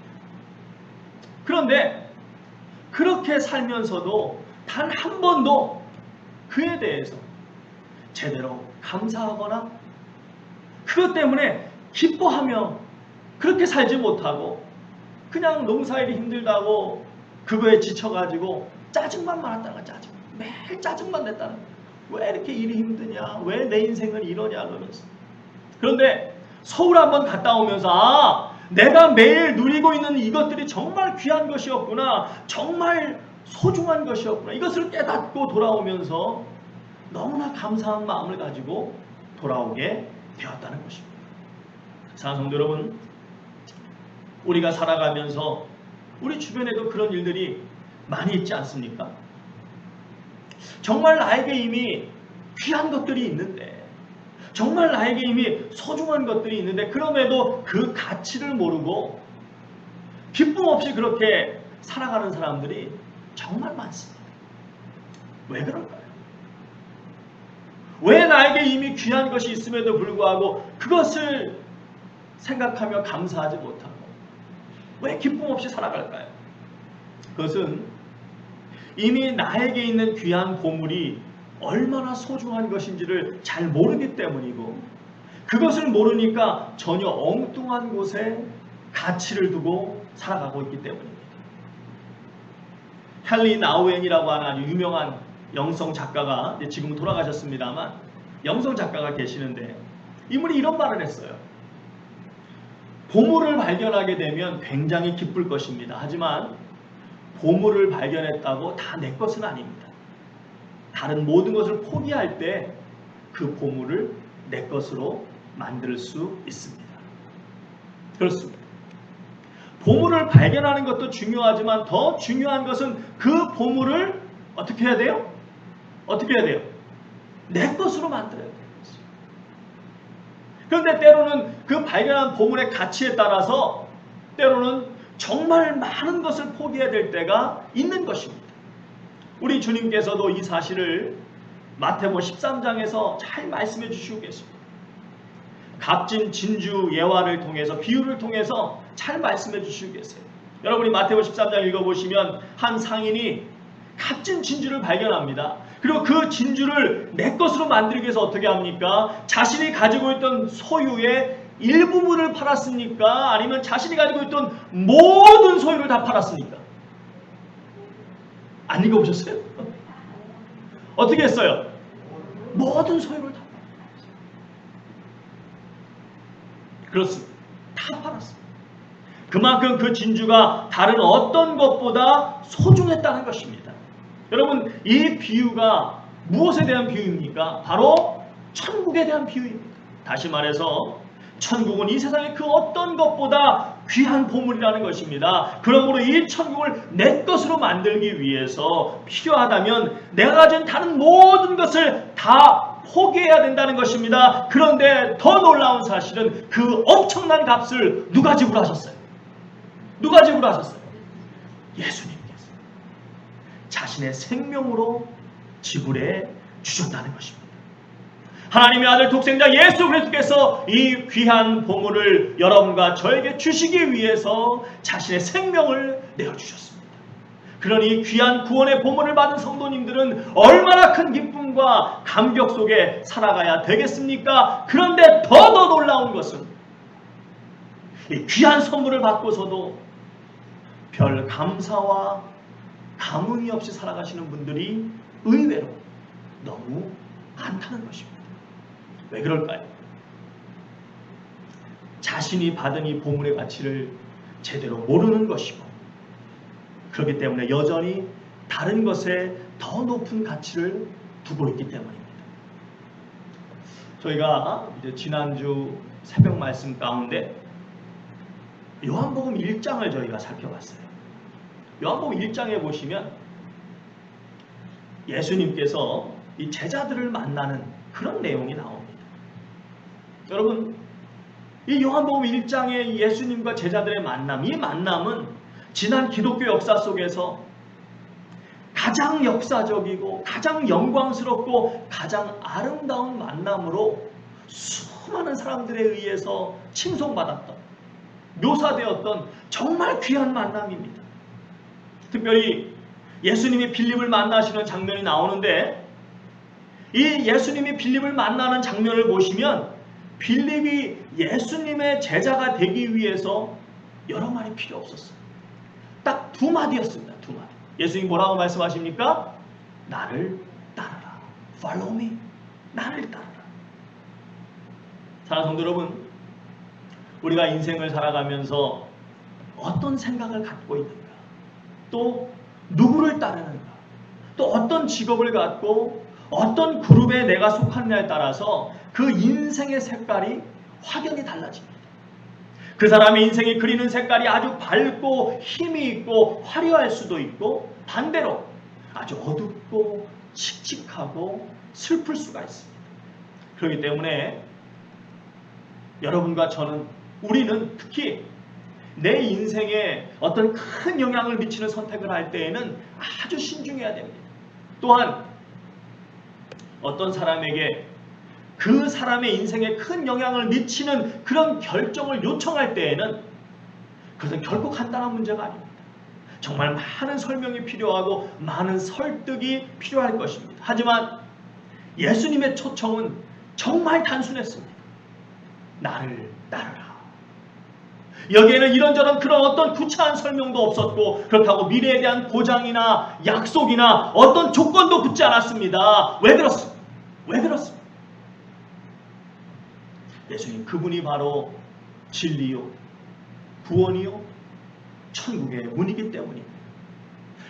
그런데 그렇게 살면서도 단 한 번도 그에 대해서 제대로 감사하거나 그것 때문에 기뻐하며 그렇게 살지 못하고 그냥 농사일이 힘들다고 그거에 지쳐가지고 짜증만 많았다는 거야. 짜증. 매일 짜증만 냈다는 거야. 왜 이렇게 일이 힘드냐? 왜 내 인생은 이러냐? 그러면서. 그런데 서울 한번 갔다 오면서 내가 매일 누리고 있는 이것들이 정말 귀한 것이었구나. 정말 소중한 것이었구나. 이것을 깨닫고 돌아오면서 너무나 감사한 마음을 가지고 돌아오게 되었다는 것입니다. 사랑하는 성도 여러분, 우리가 살아가면서 우리 주변에도 그런 일들이 많이 있지 않습니까? 정말 나에게 이미 귀한 것들이 있는데, 정말 나에게 이미 소중한 것들이 있는데 그럼에도 그 가치를 모르고 기쁨 없이 그렇게 살아가는 사람들이 정말 많습니다. 왜 그럴까요? 왜 나에게 이미 귀한 것이 있음에도 불구하고 그것을 생각하며 감사하지 못하고 왜 기쁨 없이 살아갈까요? 그것은 이미 나에게 있는 귀한 보물이 얼마나 소중한 것인지를 잘 모르기 때문이고 그것을 모르니까 전혀 엉뚱한 곳에 가치를 두고 살아가고 있기 때문입니다. 헨리 나우엔이라고 하는 아주 유명한 영성 작가가 지금은 돌아가셨습니다만 영성 작가가 계시는데 이분이 이런 말을 했어요. 보물을 발견하게 되면 굉장히 기쁠 것입니다. 하지만 보물을 발견했다고 다 내 것은 아닙니다. 다른 모든 것을 포기할 때 그 보물을 내 것으로 만들 수 있습니다. 그렇습니다. 보물을 발견하는 것도 중요하지만 더 중요한 것은 그 보물을 어떻게 해야 돼요? 어떻게 해야 돼요? 내 것으로 만들어야 돼요. 그런데 때로는 그 발견한 보물의 가치에 따라서 때로는 정말 많은 것을 포기해야 될 때가 있는 것입니다. 우리 주님께서도 이 사실을 마태복음 13장에서 잘 말씀해 주시고 계십니다. 값진 진주 예화를 통해서 비유를 통해서 잘 말씀해 주시고 계세요. 여러분이 마태복음 13장 읽어보시면 한 상인이 값진 진주를 발견합니다. 그리고 그 진주를 내 것으로 만들기 위해서 어떻게 합니까? 자신이 가지고 있던 소유의 일부분을 팔았습니까? 아니면 자신이 가지고 있던 모든 소유를 다 팔았습니까? 안 읽어보셨어요? 어떻게 했어요? 모든 소유를 다 팔았어요. 그렇습니다. 다 팔았습니다. 그만큼 그 진주가 다른 어떤 것보다 소중했다는 것입니다. 여러분, 이 비유가 무엇에 대한 비유입니까? 바로 천국에 대한 비유입니다. 다시 말해서 천국은 이 세상의 그 어떤 것보다 귀한 보물이라는 것입니다. 그러므로 이 천국을 내 것으로 만들기 위해서 필요하다면 내가 가진 다른 모든 것을 다 포기해야 된다는 것입니다. 그런데 더 놀라운 사실은 그 엄청난 값을 누가 지불하셨어요? 누가 지불하셨어요? 예수님께서 자신의 생명으로 지불해 주셨다는 것입니다. 하나님의 아들 독생자 예수 그리스도께서 이 귀한 보물을 여러분과 저에게 주시기 위해서 자신의 생명을 내어주셨습니다. 그러니 귀한 구원의 보물을 받은 성도님들은 얼마나 큰 기쁨과 감격 속에 살아가야 되겠습니까? 그런데 더 놀라운 것은 이 귀한 선물을 받고서도 별 감사와 감흥이 없이 살아가시는 분들이 의외로 너무 많다는 것입니다. 왜 그럴까요? 자신이 받은 이 보물의 가치를 제대로 모르는 것이고 그렇기 때문에 여전히 다른 것에 더 높은 가치를 두고 있기 때문입니다. 저희가 이제 지난주 새벽 말씀 가운데 요한복음 1장을 저희가 살펴봤어요. 요한복음 1장에 보시면 예수님께서 이 제자들을 만나는 그런 내용이 나옵니다. 여러분, 이 요한복음 1장의 예수님과 제자들의 만남, 이 만남은 지난 기독교 역사 속에서 가장 역사적이고 가장 영광스럽고 가장 아름다운 만남으로 수많은 사람들에 의해서 칭송받았던, 묘사되었던 정말 귀한 만남입니다. 특별히 예수님이 빌립을 만나시는 장면이 나오는데, 이 예수님이 빌립을 만나는 장면을 보시면 빌립이 예수님의 제자가 되기 위해서 여러 말이 필요 없었어요. 딱 두 마디였습니다. 두 마디. 예수님이 뭐라고 말씀하십니까? 나를 따르라. Follow me. 나를 따르라. 사랑하는 성도 여러분, 우리가 인생을 살아가면서 어떤 생각을 갖고 있는가, 또 누구를 따르는가, 또 어떤 직업을 갖고 어떤 그룹에 내가 속하느냐에 따라서 그 인생의 색깔이 확연히 달라집니다. 그 사람의 인생이 그리는 색깔이 아주 밝고 힘이 있고 화려할 수도 있고, 반대로 아주 어둡고 칙칙하고 슬플 수가 있습니다. 그렇기 때문에 여러분과 저는, 우리는 특히 내 인생에 어떤 큰 영향을 미치는 선택을 할 때에는 아주 신중해야 됩니다. 또한 어떤 사람에게 그 사람의 인생에 큰 영향을 미치는 그런 결정을 요청할 때에는 그것은 결코 간단한 문제가 아닙니다. 정말 많은 설명이 필요하고 많은 설득이 필요할 것입니다. 하지만 예수님의 초청은 정말 단순했습니다. 나를 따르라. 여기에는 이런저런 그런 어떤 구차한 설명도 없었고, 그렇다고 미래에 대한 보장이나 약속이나 어떤 조건도 붙지 않았습니다. 왜 그렇습니까? 왜 그렇습니까? 예수님, 그분이 바로 진리요, 구원이요, 천국의 문이기 때문입니다.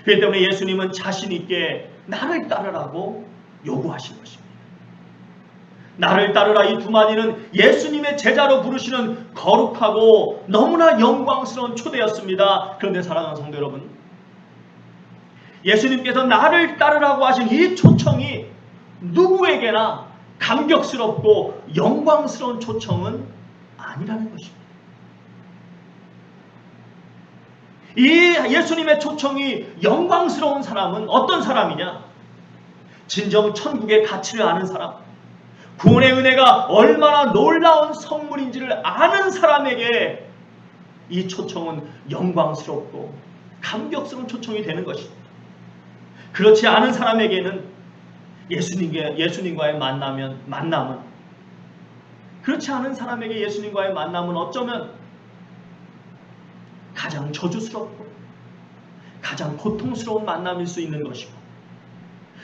그렇기 때문에 예수님은 자신 있게 나를 따르라고 요구하신 것입니다. 나를 따르라, 이 두 마디는 예수님의 제자로 부르시는 거룩하고 너무나 영광스러운 초대였습니다. 그런데 사랑하는 성도 여러분, 예수님께서 나를 따르라고 하신 이 초청이 누구에게나 감격스럽고 영광스러운 초청은 아니라는 것입니다. 이 예수님의 초청이 영광스러운 사람은 어떤 사람이냐? 진정 천국의 가치를 아는 사람, 구원의 은혜가 얼마나 놀라운 선물인지를 아는 사람에게 이 초청은 영광스럽고 감격스러운 초청이 되는 것입니다. 그렇지 않은 사람에게는 예수님과의 만남은, 그렇지 않은 사람에게 예수님과의 만남은 어쩌면 가장 저주스럽고 가장 고통스러운 만남일 수 있는 것이고,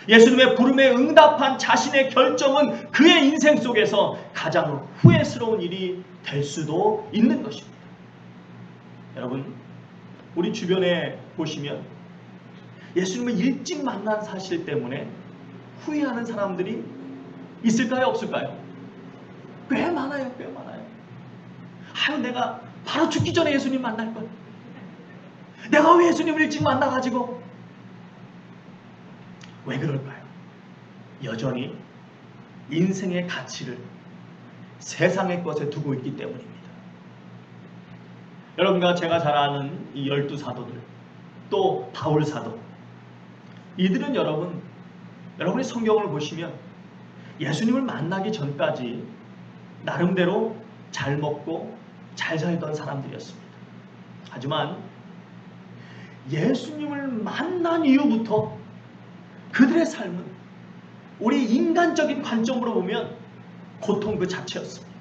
예수님의 부름에 응답한 자신의 결정은 그의 인생 속에서 가장 후회스러운 일이 될 수도 있는 것입니다. 여러분, 우리 주변에 보시면 예수님을 일찍 만난 사실 때문에 후회하는 사람들이 있을까요? 없을까요? 꽤 많아요. 꽤 많아요. 아유, 내가 바로 죽기 전에 예수님 만날 걸. 내가 왜 예수님을 일찍 만나가지고. 왜 그럴까요? 여전히 인생의 가치를 세상의 것에 두고 있기 때문입니다. 여러분과 제가 잘 아는 이 12사도들, 또 바울 사도, 이들은 여러분이 성경을 보시면 예수님을 만나기 전까지 나름대로 잘 먹고 잘 살던 사람들이었습니다. 하지만 예수님을 만난 이후부터 그들의 삶은 우리 인간적인 관점으로 보면 고통 그 자체였습니다.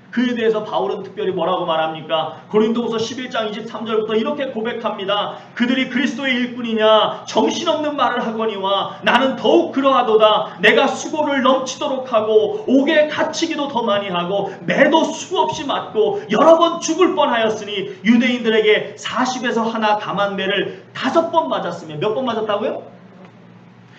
그에 대해서 바울은 특별히 뭐라고 말합니까? 고린도후서 11장 23절부터 이렇게 고백합니다. 그들이 그리스도의 일꾼이냐? 정신없는 말을 하거니와 나는 더욱 그러하도다. 내가 수고를 넘치도록 하고 옥에 갇히기도 더 많이 하고 매도 수없이 맞고 여러 번 죽을 뻔하였으니 유대인들에게 40에서 하나 감한 매를 5번 맞았으며, 몇 번 맞았다고요?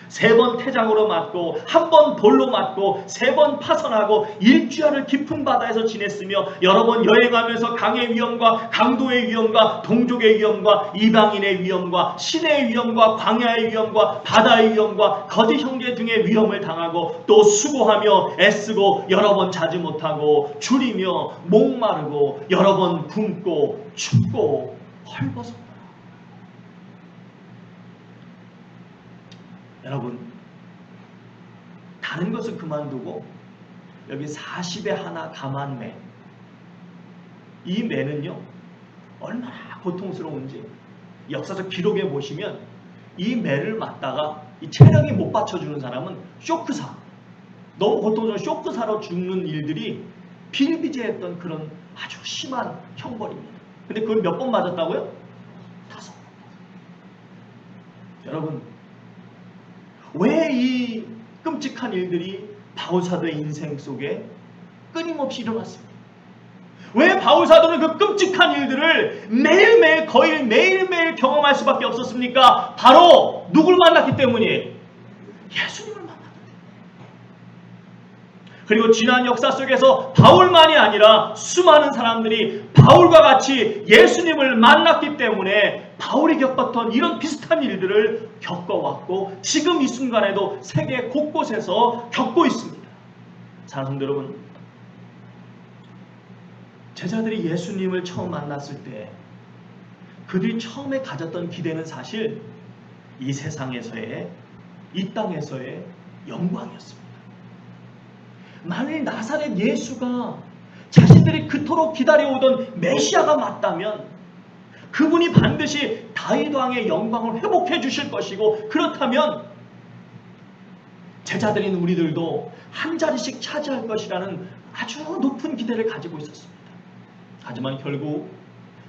3번 태장으로 맞고 1번 돌로 맞고 3번 파선하고 일주일을 깊은 바다에서 지냈으며 여러 번 여행하면서 강의 위험과 강도의 위험과 동족의 위험과 이방인의 위험과 시내의 위험과 광야의 위험과 바다의 위험과 거짓 형제 등의 위험을 당하고 또 수고하며 애쓰고 여러 번 자지 못하고 줄이며 목마르고 여러 번 굶고 춥고 헐벗었다. 여러분, 다른 것을 그만두고 여기 40에 하나 감한 매. 이 매는요, 얼마나 고통스러운지 역사적 기록에 보시면 이 매를 맞다가 이 체력이 못 받쳐주는 사람은 쇼크사, 너무 고통스러운 쇼크사로 죽는 일들이 비일비재했던 그런 아주 심한 형벌입니다. 근데 그걸 몇 번 맞았다고요? 5번. 여러분, 왜 이 끔찍한 일들이 바울사도의 인생 속에 끊임없이 일어났습니다? 왜 바울사도는 그 끔찍한 일들을 매일매일 거의 매일매일 경험할 수밖에 없었습니까? 바로 누굴 만났기 때문이에요? 예수님을 만났기 때문에. 그리고 지난 역사 속에서 바울만이 아니라 수많은 사람들이 바울과 같이 예수님을 만났기 때문에 바울이 겪었던 이런 비슷한 일들을 겪어왔고 지금 이 순간에도 세계 곳곳에서 겪고 있습니다. 사랑하는 성도 여러분, 제자들이 예수님을 처음 만났을 때 그들이 처음에 가졌던 기대는 사실 이 세상에서의, 이 땅에서의 영광이었습니다. 만일 나사렛 예수가 자신들이 그토록 기다려오던 메시아가 맞다면 그분이 반드시 다윗 왕의 영광을 회복해 주실 것이고, 그렇다면 제자들인 우리들도 한 자리씩 차지할 것이라는 아주 높은 기대를 가지고 있었습니다. 하지만 결국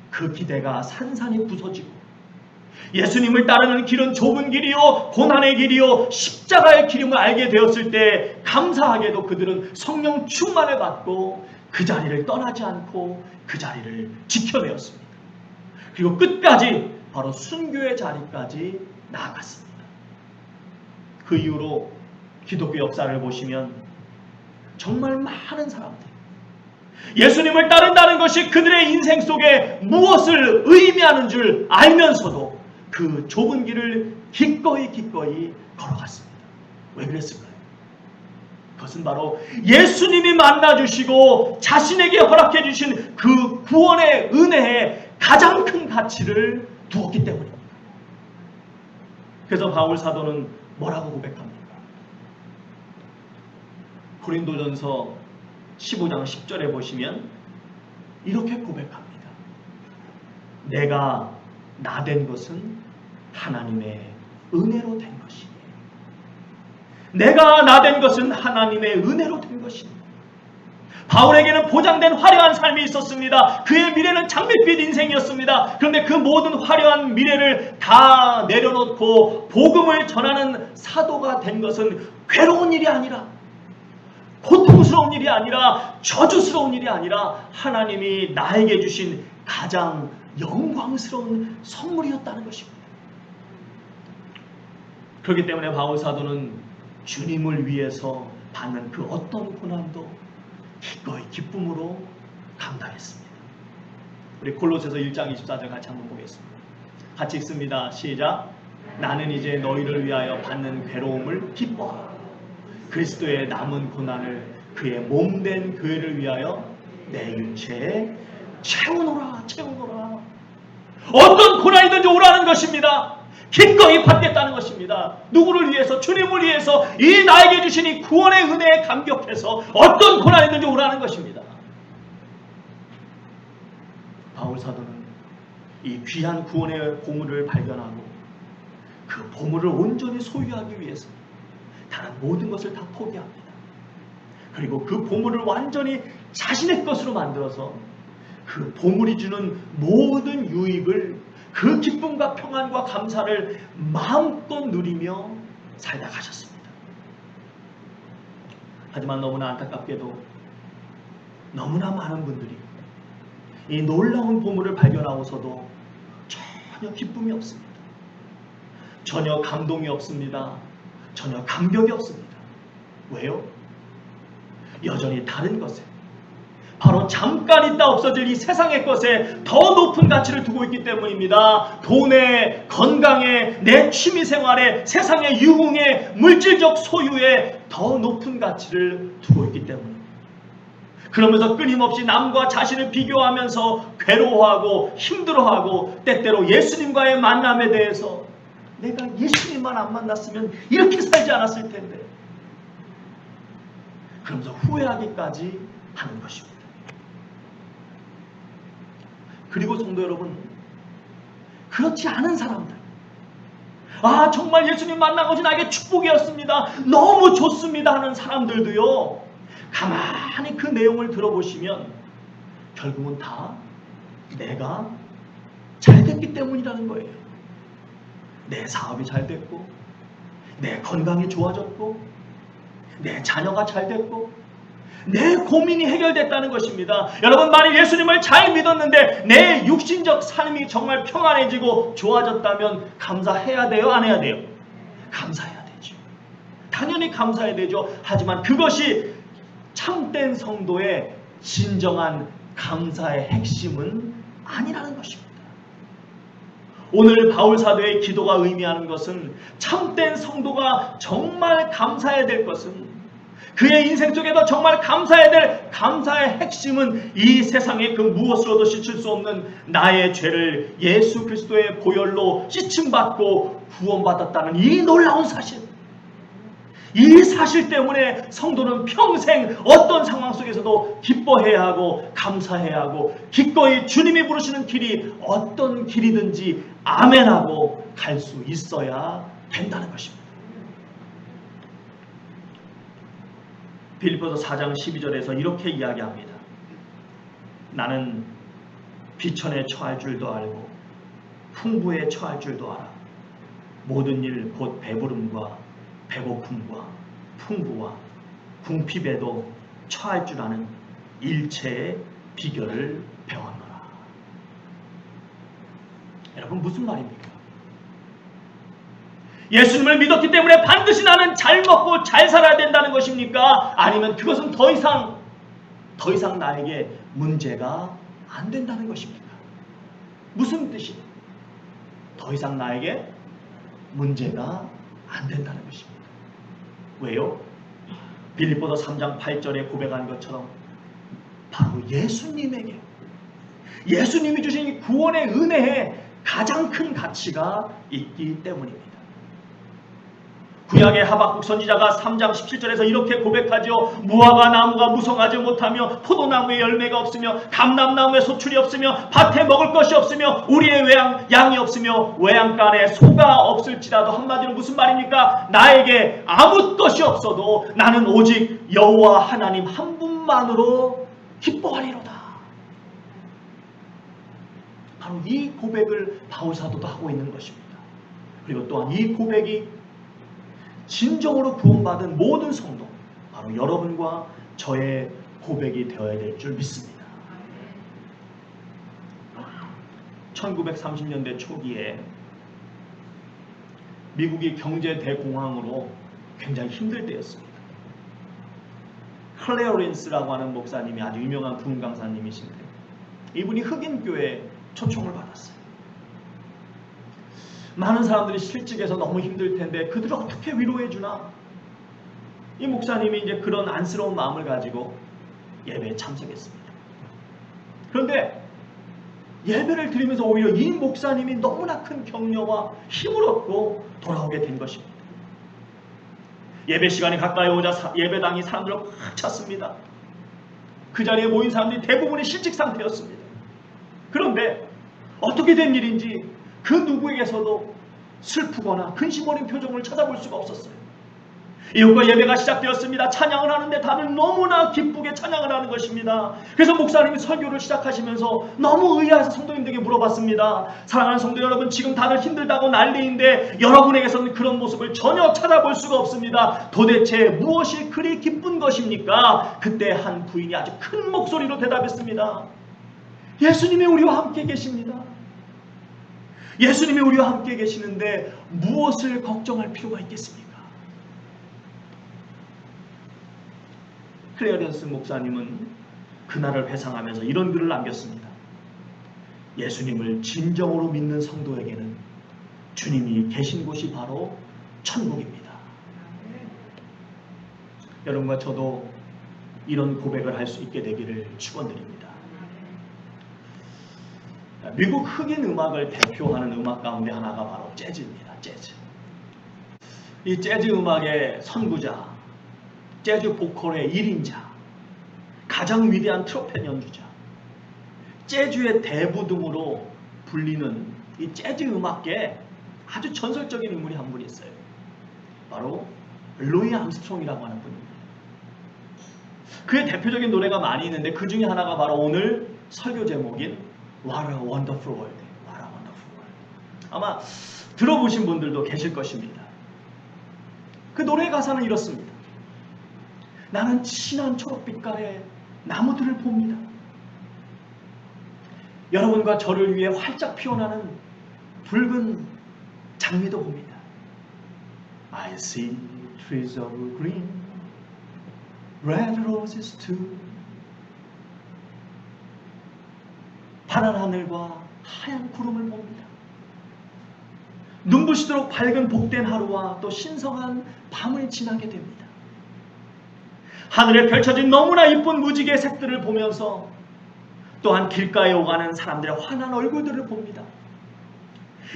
그 기대가 산산이 부서지고 예수님을 따르는 길은 좁은 길이요 고난의 길이요 십자가의 길임을 알게 되었을 때 감사하게도 그들은 성령 충만을 받고 그 자리를 떠나지 않고 그 자리를 지켜내었습니다. 그리고 끝까지 바로 순교의 자리까지 나아갔습니다. 그 이후로 기독교 역사를 보시면 정말 많은 사람들, 예수님을 따른다는 것이 그들의 인생 속에 무엇을 의미하는 줄 알면서도 그 좁은 길을 기꺼이 걸어갔습니다. 왜 그랬을까요? 그것은 바로 예수님이 만나주시고 자신에게 허락해 주신 그 구원의 은혜에 가장 큰 가치를 두었기 때문입니다. 그래서 바울 사도는 뭐라고 고백합니까? 고린도전서 15장 10절에 보시면 이렇게 고백합니다. 내가 나된 것은 하나님의 은혜로 된 것이니. 내가 나된 것은 하나님의 은혜로 된 것이니. 바울에게는 보장된 화려한 삶이 있었습니다. 그의 미래는 장밋빛 인생이었습니다. 그런데 그 모든 화려한 미래를 다 내려놓고 복음을 전하는 사도가 된 것은 괴로운 일이 아니라, 고통스러운 일이 아니라, 저주스러운 일이 아니라 하나님이 나에게 주신 가장 영광스러운 선물이었다는 것입니다. 그렇기 때문에 바울 사도는 주님을 위해서 받는 그 어떤 고난도 기꺼이 기쁨으로 감당했습니다. 우리 골로새서 1장 24절 같이 한번 보겠습니다. 같이 읽습니다. 시작. 나는 이제 너희를 위하여 받는 괴로움을 기뻐하고 그리스도의 남은 고난을 그의 몸된 교회를 위하여 내 육체에 채우노라. 어떤 고난이든지 오라는 것입니다. 기꺼이 받겠다는 것입니다. 누구를 위해서? 주님을 위해서 이 나에게 주신 이 구원의 은혜에 감격해서 어떤 고난이든지 오라는 것입니다. 바울 사도는 이 귀한 구원의 보물을 발견하고 그 보물을 온전히 소유하기 위해서 다른 모든 것을 다 포기합니다. 그리고 그 보물을 완전히 자신의 것으로 만들어서 그 보물이 주는 모든 유익을, 그 기쁨과 평안과 감사를 마음껏 누리며 살다 가셨습니다. 하지만 너무나 안타깝게도 너무나 많은 분들이 이 놀라운 보물을 발견하고서도 전혀 기쁨이 없습니다. 전혀 감동이 없습니다. 전혀 감격이 없습니다. 왜요? 여전히 다른 것에, 바로 잠깐 있다 없어질 이 세상의 것에 더 높은 가치를 두고 있기 때문입니다. 돈에, 건강에, 내 취미생활에, 세상의 유흥에, 물질적 소유에 더 높은 가치를 두고 있기 때문입니다. 그러면서 끊임없이 남과 자신을 비교하면서 괴로워하고 힘들어하고 때때로 예수님과의 만남에 대해서 내가 예수님만 안 만났으면 이렇게 살지 않았을 텐데, 그러면서 후회하기까지 하는 것입니다. 그리고 성도 여러분, 그렇지 않은 사람들, 정말 예수님 만난 것이 나에게 축복이었습니다, 너무 좋습니다 하는 사람들도요, 가만히 그 내용을 들어보시면 결국은 다 내가 잘 됐기 때문이라는 거예요. 내 사업이 잘 됐고, 내 건강이 좋아졌고, 내 자녀가 잘 됐고, 내 고민이 해결됐다는 것입니다. 여러분, 만일 예수님을 잘 믿었는데 내 육신적 삶이 정말 평안해지고 좋아졌다면 감사해야 돼요? 안 해야 돼요? 감사해야 되죠. 당연히 감사해야 되죠. 하지만 그것이 참된 성도의 진정한 감사의 핵심은 아니라는 것입니다. 오늘 바울 사도의 기도가 의미하는 것은, 참된 성도가 정말 감사해야 될 것은, 그의 인생 속에도 정말 감사해야 될 감사의 핵심은 이 세상의 그 무엇으로도 씻을 수 없는 나의 죄를 예수 그리스도의 보혈로 씻음받고 구원받았다는 이 놀라운 사실, 이 사실 때문에 성도는 평생 어떤 상황 속에서도 기뻐해야 하고 감사해야 하고, 기꺼이 주님이 부르시는 길이 어떤 길이든지 아멘하고 갈 수 있어야 된다는 것입니다. 빌립보서 4장 12절에서 이렇게 이야기합니다. 나는 비천에 처할 줄도 알고 풍부에 처할 줄도 알아. 모든 일 곧 배부름과 배고픔과 풍부와 궁핍에도 처할 줄 아는 일체의 비결을 배웠노라. 여러분, 무슨 말입니까? 예수님을 믿었기 때문에 반드시 나는 잘 먹고 잘 살아야 된다는 것입니까? 아니면 그것은 더 이상 나에게 문제가 안 된다는 것입니까? 무슨 뜻이에요? 더 이상 나에게 문제가 안 된다는 것입니다. 왜요? 빌립보서 3장 8절에 고백한 것처럼 바로 예수님이 주신 구원의 은혜에 가장 큰 가치가 있기 때문입니다. 구약의 하박국 선지자가 3장 17절에서 이렇게 고백하죠. 무화과 나무가 무성하지 못하며 포도나무에 열매가 없으며 감람나무에 소출이 없으며 밭에 먹을 것이 없으며 우리의 양이 없으며 외양간에 소가 없을지라도, 한마디로 무슨 말입니까? 나에게 아무 것이 없어도 나는 오직 여호와 하나님 한 분만으로 기뻐하리로다. 바로 이 고백을 바울 사도도 하고 있는 것입니다. 그리고 또한 이 고백이 진정으로 구원받은 모든 성도, 바로 여러분과 저의 고백이 되어야 될 줄 믿습니다. 1930년대 초기에 미국이 경제 대공황으로 굉장히 힘들 때였습니다. 클레어렌스라고 하는 목사님이 아주 유명한 부흥 강사님이신데, 이분이 흑인교회에 초청을 받았어요. 많은 사람들이 실직해서 너무 힘들 텐데 그들을 어떻게 위로해 주나? 이 목사님이 이제 그런 안쓰러운 마음을 가지고 예배에 참석했습니다. 그런데 예배를 드리면서 오히려 이 목사님이 너무나 큰 격려와 힘을 얻고 돌아오게 된 것입니다. 예배 시간이 가까이 오자 예배당이 사람들로 꽉 찼습니다. 그 자리에 모인 사람들이 대부분이 실직 상태였습니다. 그런데 어떻게 된 일인지 그 누구에게서도 슬프거나 근심 어린 표정을 찾아볼 수가 없었어요. 이후과 예배가 시작되었습니다. 찬양을 하는데 다들 너무나 기쁘게 찬양을 하는 것입니다. 그래서 목사님이 설교를 시작하시면서 너무 의아해서 성도님들에게 물어봤습니다. 사랑하는 성도 여러분, 지금 다들 힘들다고 난리인데 여러분에게서는 그런 모습을 전혀 찾아볼 수가 없습니다. 도대체 무엇이 그리 기쁜 것입니까? 그때 한 부인이 아주 큰 목소리로 대답했습니다. 예수님이 우리와 함께 계십니다. 예수님이 우리와 함께 계시는데 무엇을 걱정할 필요가 있겠습니까? 클레어렌스 목사님은 그날을 회상하면서 이런 글을 남겼습니다. 예수님을 진정으로 믿는 성도에게는 주님이 계신 곳이 바로 천국입니다. 여러분과 저도 이런 고백을 할 수 있게 되기를 축원드립니다. 미국 흑인 음악을 대표하는 음악 가운데 하나가 바로 재즈입니다. 재즈. 이 재즈 음악의 선구자 재즈 보컬의 1인자, 가장 위대한 트럼펫 연주자, 재즈의 대부 등으로 불리는 이 재즈 음악계에 아주 전설적인 인물이 한 분이 있어요. 바로 루이 암스트롱이라고 하는 분입니다. 그의 대표적인 노래가 많이 있는데 그 중에 하나가 바로 오늘 설교 제목인 What a Wonderful World. What a Wonderful World. 아마 들어보신 분들도 계실 것입니다. 그 노래 가사는 이렇습니다. 나는 진한 초록빛깔의 나무들을 봅니다. 여러분과 저를 위해 활짝 피어나는 붉은 장미도 봅니다. I see trees of green, red roses too. 파란 하늘과 하얀 구름을 봅니다. 눈부시도록 밝은 복된 하루와 또 신성한 밤을 지나게 됩니다. 하늘에 펼쳐진 너무나 이쁜 무지개의 색들을 보면서 또한 길가에 오가는 사람들의 환한 얼굴들을 봅니다.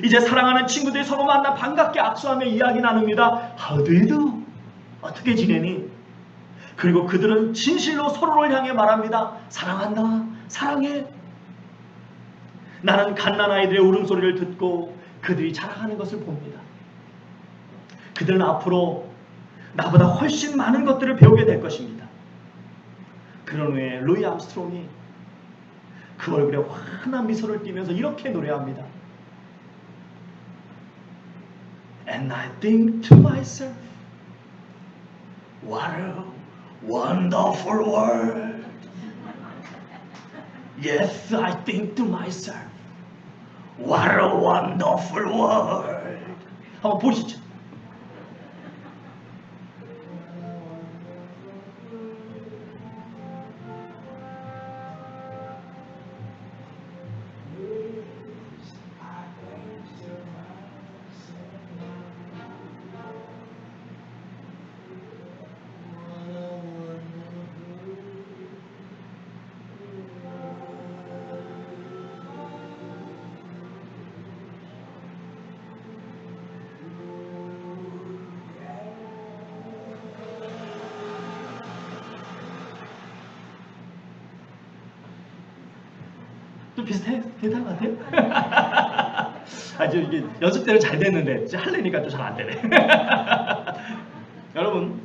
이제 사랑하는 친구들이 서로 만나 반갑게 악수하며 이야기 나눕니다. How do you do? 어떻게 지내니? 그리고 그들은 진실로 서로를 향해 말합니다. 사랑한다. 사랑해. 나는 갓난아이들의 울음소리를 듣고 그들이 자라가는 것을 봅니다. 그들은 앞으로 나보다 훨씬 많은 것들을 배우게 될 것입니다. 그런 후에 루이 암스트롱이 그 얼굴에 환한 미소를 띠면서 이렇게 노래합니다. And I think to myself, what a wonderful world. Yes, I think to myself, what a wonderful world. 한번 보시죠. 좀 비슷한 것 같아요? 아주 이게 연습 때는 잘 됐는데 하려니까 또 잘 안 되네. 여러분,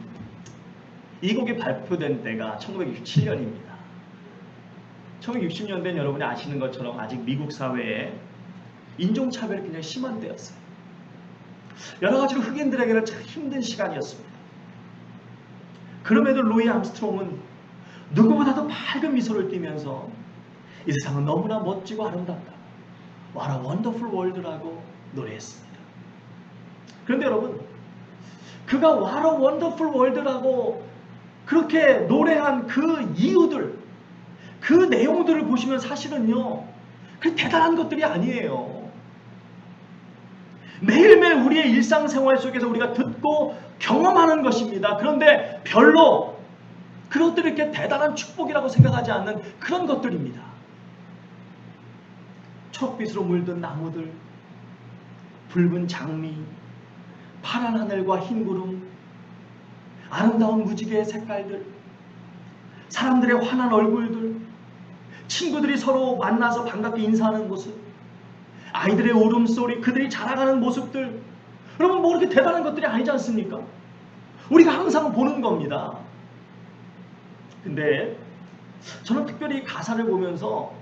이 곡이 발표된 때가 1967년입니다. 1960년대는 여러분이 아시는 것처럼 아직 미국 사회에 인종차별이 굉장히 심한 때였어요. 여러 가지로 흑인들에게는 참 힘든 시간이었습니다. 그럼에도 루이 암스트롱은 누구보다도 밝은 미소를 띠면서 이 세상은 너무나 멋지고 아름답다. What a wonderful world라고 노래했습니다. 그런데 여러분, 그가 What a wonderful world라고 그렇게 노래한 그 이유들, 그 내용들을 보시면 사실은요, 그 대단한 것들이 아니에요. 매일매일 우리의 일상생활 속에서 우리가 듣고 경험하는 것입니다. 그런데 별로 그것들을 이렇게 대단한 축복이라고 생각하지 않는 그런 것들입니다. 초록빛으로 물든 나무들, 붉은 장미, 파란 하늘과 흰 구름, 아름다운 무지개의 색깔들, 사람들의 환한 얼굴들, 친구들이 서로 만나서 반갑게 인사하는 모습, 아이들의 울음소리, 그들이 자라가는 모습들, 여러분 뭐 그렇게 대단한 것들이 아니지 않습니까? 우리가 항상 보는 겁니다. 근데 저는 특별히 가사를 보면서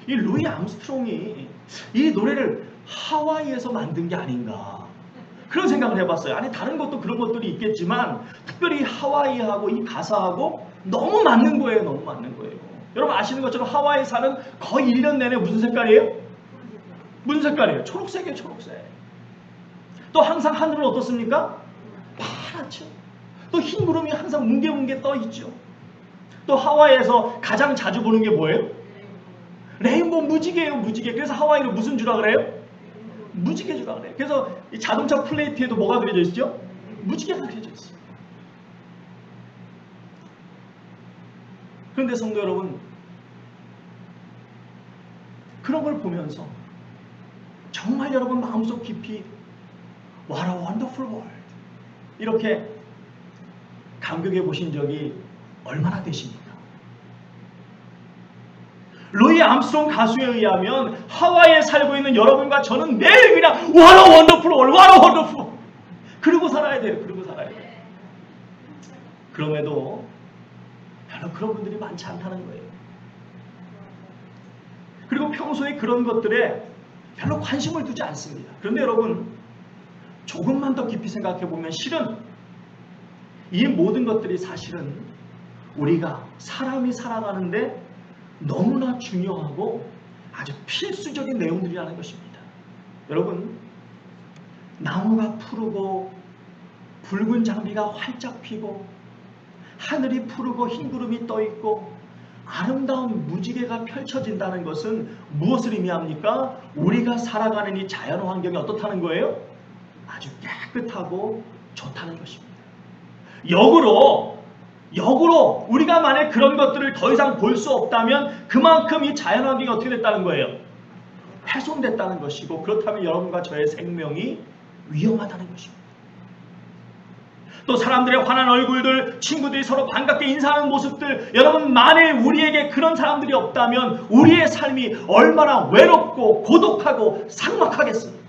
이 루이 암스트롱이 이 노래를 하와이에서 만든 게 아닌가 그런 생각을 해봤어요. 아니 다른 것도 그런 것들이 있겠지만 특별히 하와이하고 이 가사하고 너무 맞는 거예요. 너무 맞는 거예요. 여러분 아시는 것처럼 하와이 산은 거의 1년 내내 무슨 색깔이에요? 무슨 색깔이에요? 초록색이에요. 초록색. 또 항상 하늘은 어떻습니까? 파랗죠. 또 흰 구름이 항상 뭉게뭉게 떠 있죠. 또 하와이에서 가장 자주 보는 게 뭐예요? 레인보우 무지개예요. 무지개. 그래서 하와이를 무슨 주라 그래요? 무지개 주라 그래요. 그래서 이 자동차 플레이트에도 뭐가 그려져 있죠? 무지개가 그려져 있어요. 그런데 성도 여러분, 그런 걸 보면서 정말 여러분 마음속 깊이 What a wonderful world 이렇게 감격해 보신 적이 얼마나 되십니까? 루이 암스트롱 가수에 의하면 하와이에 살고 있는 여러분과 저는 매일 그냥 What a wonderful world, what a wonderful world. 그러고 살아야 돼요. 그러고 살아야 돼요. 그럼에도 별로 그런 분들이 많지 않다는 거예요. 그리고 평소에 그런 것들에 별로 관심을 두지 않습니다. 그런데 여러분, 조금만 더 깊이 생각해 보면 실은 이 모든 것들이 사실은 우리가 사람이 살아가는데 너무나 중요하고 아주 필수적인 내용들이라는 것입니다. 여러분, 나무가 푸르고 붉은 장미가 활짝 피고 하늘이 푸르고 흰 구름이 떠 있고 아름다운 무지개가 펼쳐진다는 것은 무엇을 의미합니까? 우리가 살아가는 이 자연 환경이 어떻다는 거예요? 아주 깨끗하고 좋다는 것입니다. 역으로 우리가 만약 그런 것들을 더 이상 볼 수 없다면 그만큼 이 자연 환경이 어떻게 됐다는 거예요? 훼손됐다는 것이고, 그렇다면 여러분과 저의 생명이 위험하다는 것입니다. 또 사람들의 환한 얼굴들, 친구들이 서로 반갑게 인사하는 모습들, 여러분 만일 우리에게 그런 사람들이 없다면 우리의 삶이 얼마나 외롭고 고독하고 삭막하겠습니까?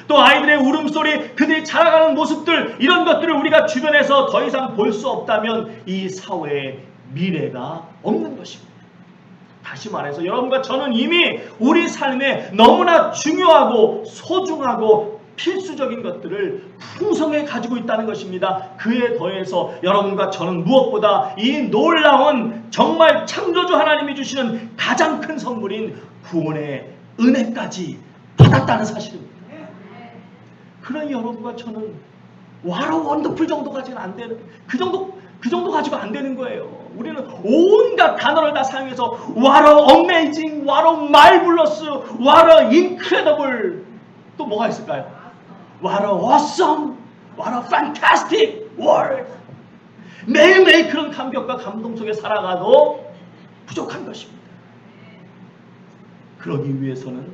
또 아이들의 울음소리, 그들이 자라가는 모습들, 이런 것들을 우리가 주변에서 더 이상 볼 수 없다면 이 사회에 미래가 없는 것입니다. 다시 말해서 여러분과 저는 이미 우리 삶에 너무나 중요하고 소중하고 필수적인 것들을 풍성히 가지고 있다는 것입니다. 그에 더해서 여러분과 저는 무엇보다 이 놀라운 정말 창조주 하나님이 주시는 가장 큰 선물인 구원의 은혜까지 받았다는 사실입니다. 그러니 여러분과 저는 What a wonderful 정도 가지고는 안 되는, 그 정도 가지고 안 되는 거예요. 우리는 온갖 단어를 다 사용해서 What a amazing, What a marvelous, What a incredible, 또 뭐가 있을까요? What a awesome, What a fantastic world. 매일매일 그런 감격과 감동 속에 살아가도 부족한 것입니다. 그러기 위해서는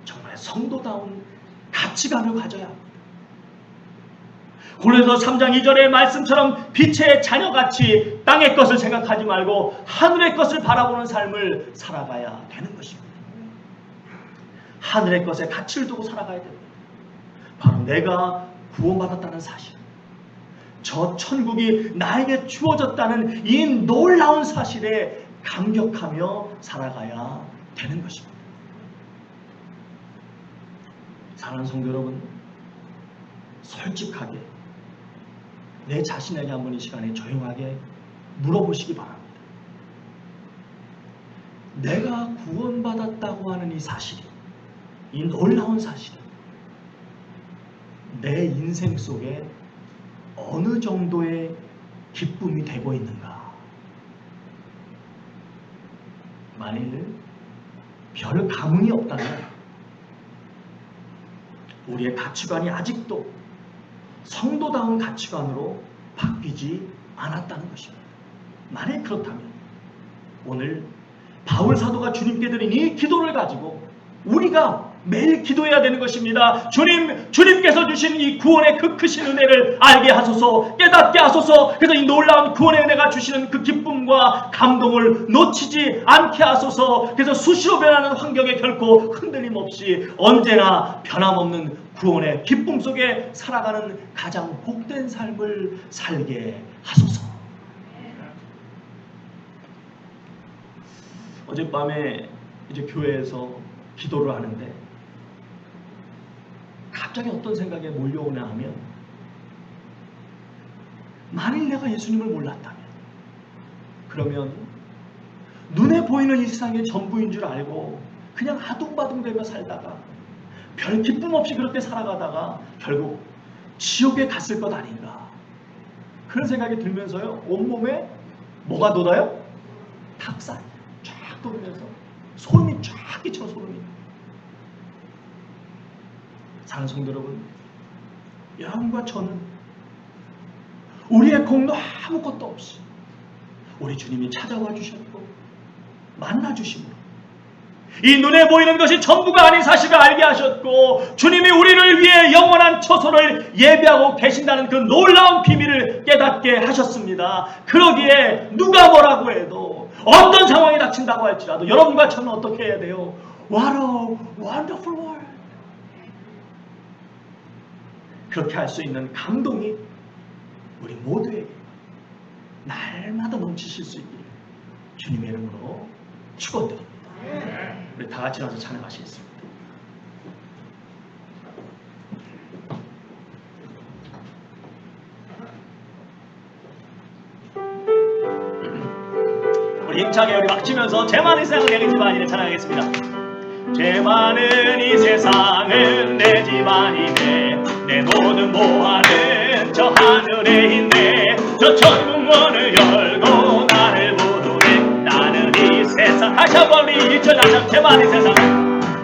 정말 성도다운 가치관을 가져야 합니다. 고린도서 3장 2절의 말씀처럼 빛의 자녀같이 땅의 것을 생각하지 말고 하늘의 것을 바라보는 삶을 살아가야 되는 것입니다. 하늘의 것에 가치를 두고 살아가야 됩니다. 바로 내가 구원받았다는 사실, 저 천국이 나에게 주어졌다는 이 놀라운 사실에 감격하며 살아가야 되는 것입니다. 사랑하는 성도 여러분, 솔직하게 내 자신에게 한번 이 시간에 조용하게 물어보시기 바랍니다. 내가 구원받았다고 하는 이 사실이, 이 놀라운 사실이 내 인생 속에 어느 정도의 기쁨이 되고 있는가? 만일 별 감흥이 없다면 우리의 가치관이 아직도 성도다운 가치관으로 바뀌지 않았다는 것입니다. 만약 그렇다면 오늘 바울 사도가 주님께 드린 이 기도를 가지고 우리가 매일 기도해야 되는 것입니다. 주님께서 주신 이 구원의 그 크신 은혜를 알게 하소서, 깨닫게 하소서. 그래서 이 놀라운 구원의 은혜가 주시는 그 기쁨과 감동을 놓치지 않게 하소서. 그래서 수시로 변하는 환경에 결코 흔들림 없이 언제나 변함없는 구원의 기쁨 속에 살아가는 가장 복된 삶을 살게 하소서. 어젯밤에 이제 교회에서 기도를 하는데 갑자기 어떤 생각에 몰려오냐 하면, 만일 내가 예수님을 몰랐다면, 그러면 눈에 보이는 이 세상의 전부인 줄 알고 그냥 아둥바둥대며 살다가 별 기쁨 없이 그렇게 살아가다가 결국 지옥에 갔을 것 아닌가, 그런 생각이 들면서요, 온몸에 뭐가 돋아요? 닭살이 쫙 돋으면서 소름이 쫙 끼쳐. 소름이. 사랑하는 성도 여러분, 여러분과 저는 우리의 공로 아무것도 없이 우리 주님이 찾아와 주셨고 만나 주심으로 이 눈에 보이는 것이 전부가 아닌 사실을 알게 하셨고 주님이 우리를 위해 영원한 처소를 예비하고 계신다는 그 놀라운 비밀을 깨닫게 하셨습니다. 그러기에 누가 뭐라고 해도 어떤 상황이 닥친다고 할지라도 여러분과 저는 어떻게 해야 돼요? What a wonderful world. 그렇게 할 수 있는 감동이 우리 모두에게 날마다 넘치실 수 있기를 주님의 이름으로 축원드립니다. 우리 다 같이 나서 찬양하시겠습니다. 우리 힘차게 우리 박치면서 죄 많은 세상을 내 집안이네 찬양하겠습니다. 죄 많은 이 세상은 내 집안이네. 내 모든 보화는 저 하늘에 있네. 저 천국 문을 열고 나를 부르네. 나는 이 세상 다시 한번 우리 일천하자. 죄 많은 이 세상,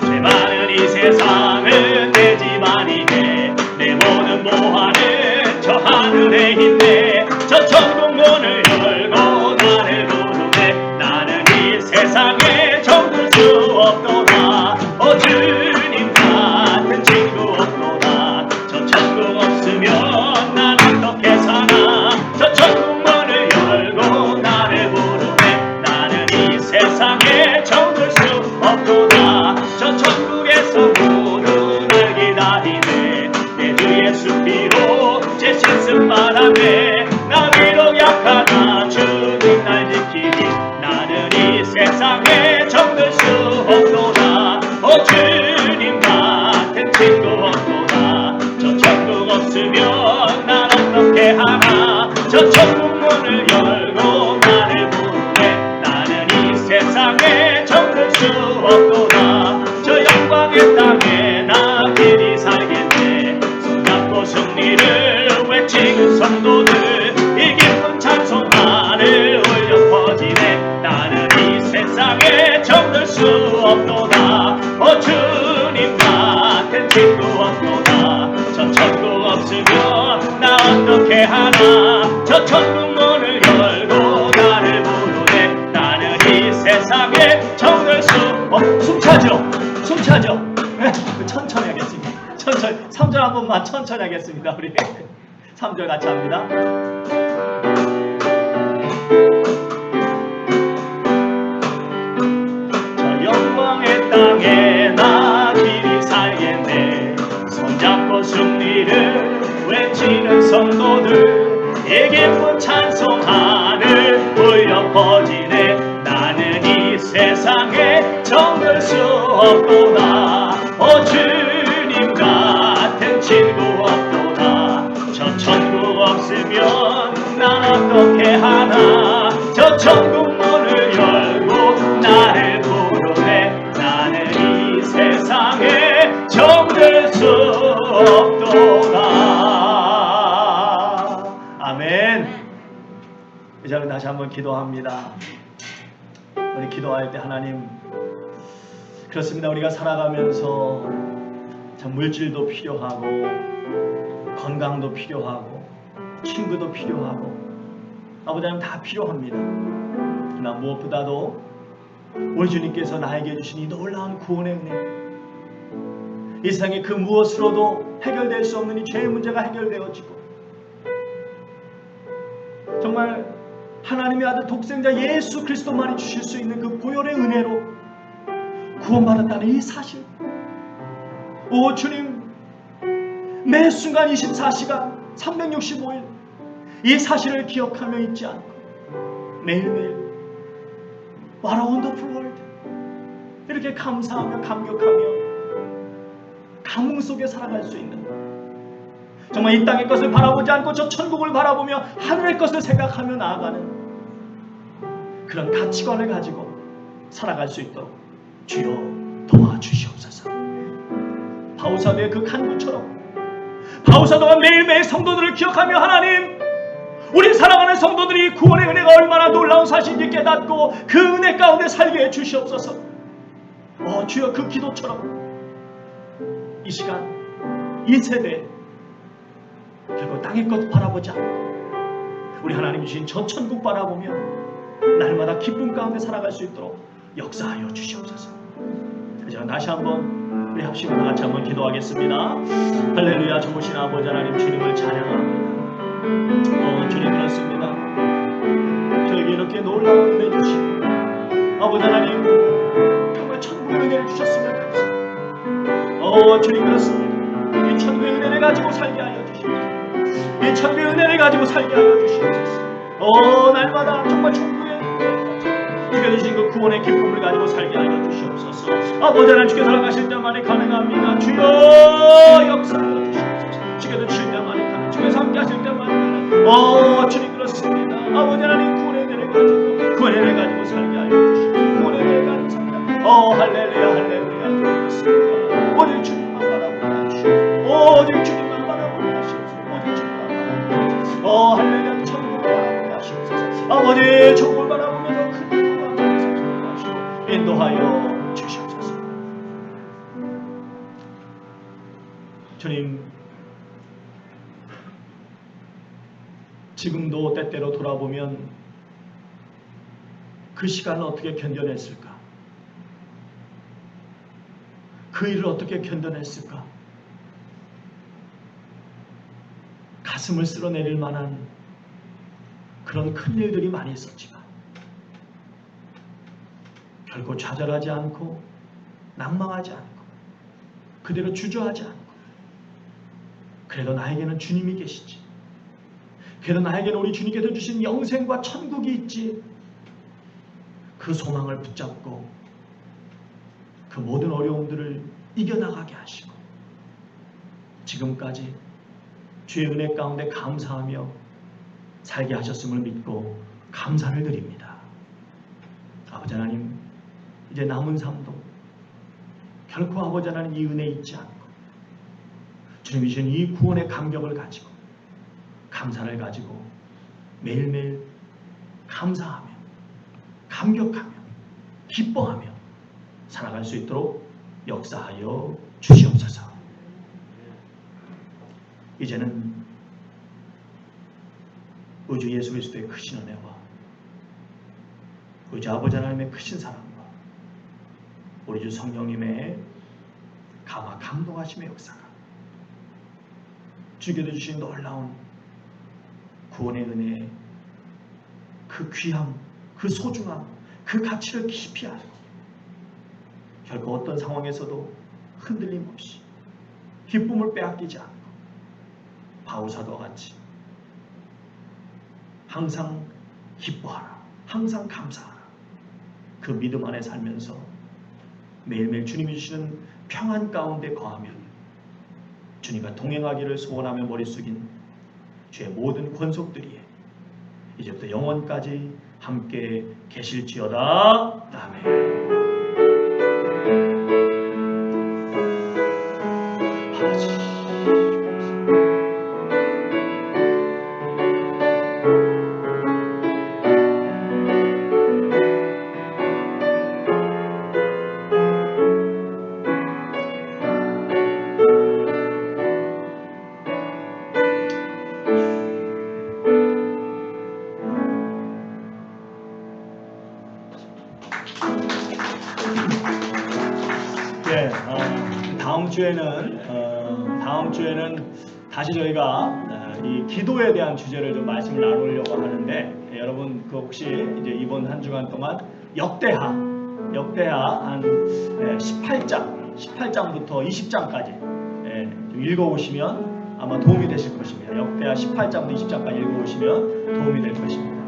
죄 많은 이 세상은 내 집안이네. 내 모든 보화는 저 하늘에 있네. 저 천국 문을 열고 나를 부르네. 나는 이 세상에 정들 수 없도다. 주님 같은 친구 없도다. 저 천국 없으면 난 어떻게 사나. 저 천국 문을 열고 나를 부르네. 나는 이 세상에 정들 수 없도다. 저 천국에서 모두 날 기다리네. 내 주 예수 피로 제 씻음 바라네. 나 비록 약하다 주님 날 지키니. 나는 이 세상에 정들 수 없도다. 주님 같은 친구 없도다. 저 천국 없으면 난 어떻게 하나. 저 천국 문을 열고 나를 부르네. 나는 이 세상에 정들 수 없도다. 저 영광의 땅에 나 길이 살겠네. 손잡고 승리를 외치는 성도들 이 기쁜 찬송 나를 울려 퍼지네. 나는 이 세상에 정들 수 없도다. 주님 같은 친구 없도다. 저 천국 없으면 나 어떻게 하나. 저 천국 문을 열고 나를 부르네. 나는 이 세상에 정들 수 숨차죠? 숨차죠? 네, 천천히 하겠습니다. 천천히 3절 한 번만 천천히 하겠습니다. 우리 3절 같이 합니다. 저 영광의 땅에 나 길이 살겠네. 손잡고 승리를 외치는 성도들 이 기쁜 찬송 하늘 울려 퍼지네. 나는 이 세상에 정들 수 없도다. 주님 같은 친구 없도다. 저 천국 없으면 난 어떻게 하나. 저 천국 문을 열고 나를 부르네. 나는 이 세상에 정들 수 없도다. 아멘. 이 자리에 다시 한번 기도합니다. 우리 기도할 때 하나님, 그렇습니다. 우리가 살아가면서 참 물질도 필요하고 건강도 필요하고 친구도 필요하고 아버지 하나님 다 필요합니다. 그러나 무엇보다도 우리 주님께서 나에게 주신 이 놀라운 구원의 은혜, 이 세상에 그 무엇으로도 해결될 수 없는 이 죄의 문제가 해결되어지고 정말 하나님의 아들 독생자 예수 그리스도만이 주실 수 있는 그 보혈의 은혜로 구원받았다는 이 사실, 오 주님, 매 순간 24시간 365일 이 사실을 기억하며 있지 않고 매일매일 What a wonderful world, 이렇게 감사하며 감격하며 감흥 속에 살아갈 수 있는, 정말 이 땅의 것을 바라보지 않고 저 천국을 바라보며 하늘의 것을 생각하며 나아가는 그런 가치관을 가지고 살아갈 수 있도록 주여 도와주시옵소서. 바울사도의 그 간구처럼 바울사도가 매일매일 성도들을 기억하며 하나님, 우리 살아가는 성도들이 구원의 은혜가 얼마나 놀라운 사실인지 깨닫고 그 은혜 가운데 살게 해주시옵소서. 주여 그 기도처럼 이 시간 이 세대에 결국 땅의 것 바라보지 않고 우리 하나님 주신 저 천국 바라보며 날마다 기쁨 가운데 살아갈 수 있도록 역사하여 주시옵소서. 제가 다시 한번 우리 합심을 다 같이 한번 기도하겠습니다. 할렐루야. 좋으신 아버지 하나님 주님을 찬양합니다. 주님 그렇습니다. 저에게 이렇게 놀라운 은혜 주시고 아버지 하나님 정말 천국의 은혜를 주셨으면 감사합니다. 주님 그렇습니다. 이 천국의 은혜를 가지고 살게 하여 주시옵소서. 이 천국의 은혜를 가지고 살게 하여 주시옵소서. 날마다 정말 천국의 이겨주신 그 구원의 기쁨을 가지고 살게 하여 주시옵소서. 아버지 하나님 주께서 나가실 때만이 가능합니다. 주여 역사하여 주시옵소서. 주께서 주실 때만이 가능. 주께서 함께 하실 때만이 가능. 주님 그렇습니다. 아버지 하나님 구원의 은혜를 가지고 살게 하여 주시옵소서. 구원의 은혜를 가지고 살게 하여 할렐루야 할렐루야. 주님 그렇습니다. 오직 주님만 바라보게 하시옵소서. 오직 주님만 바라보게 하시옵소서. 오직 주님만 바라보게 하시옵소서. 할렐루야. 천국을 바라보게 하시옵소서. 아버지 천국을 바라보면서 큰 기쁨과 감사를 기도하시고 인도하여 주시옵소서. 주님 지금도 때때로 돌아보면 그 시간을 어떻게 견뎌냈을까? 그 일을 어떻게 견뎌냈을까? 가슴을 쓸어내릴 만한 그런 큰 일들이 많이 있었지만 결코 좌절하지 않고 낙망하지 않고 그대로 주저하지 않고 그래도 나에게는 주님이 계시지. 그래도 나에게는 우리 주님께서 주신 영생과 천국이 있지. 그 소망을 붙잡고 그 모든 어려움들을 이겨나가게 하시고 지금까지 주의 은혜 가운데 감사하며 살게 하셨음을 믿고 감사를 드립니다. 아버지 하나님 이제 남은 삶도 결코 아버지 하나님 이 은혜 잊지 않고 주님이 주신 이 구원의 감격을 가지고 감사를 가지고 매일매일 감사하며 감격하며 기뻐하며 살아갈 수 있도록 역사하여 주시옵소서. 이제는 우주 예수 그리스도의 크신 은혜와 우주 아버지 하나님의 크신 사랑과 우리 주 성령님의 감화 감동하심의 역사가 주께서 주신 놀라운 구원의 은혜의 그 귀함, 그 소중함, 그 가치를 깊이 알고 결코 어떤 상황에서도 흔들림 없이 기쁨을 빼앗기지 않고 바울사도와 같이 항상 기뻐하라, 항상 감사하라. 그 믿음 안에 살면서 매일매일 주님이 주시는 평안 가운데 거하며 주님과 동행하기를 소원하며 머리 숙인 주의 모든 권속들이 이제부터 영원까지 함께 계실지어다. 아멘. 다음 주에는 다시 저희가 이 기도에 대한 주제를 좀 말씀을 나누려고 하는데 여러분 그 혹시 이제 이번 한 주간 동안 역대하 한 18장부터 20장까지 좀 읽어오시면 아마 도움이 되실 것입니다. 역대하 18장부터 20장까지 읽어오시면 도움이 될 것입니다.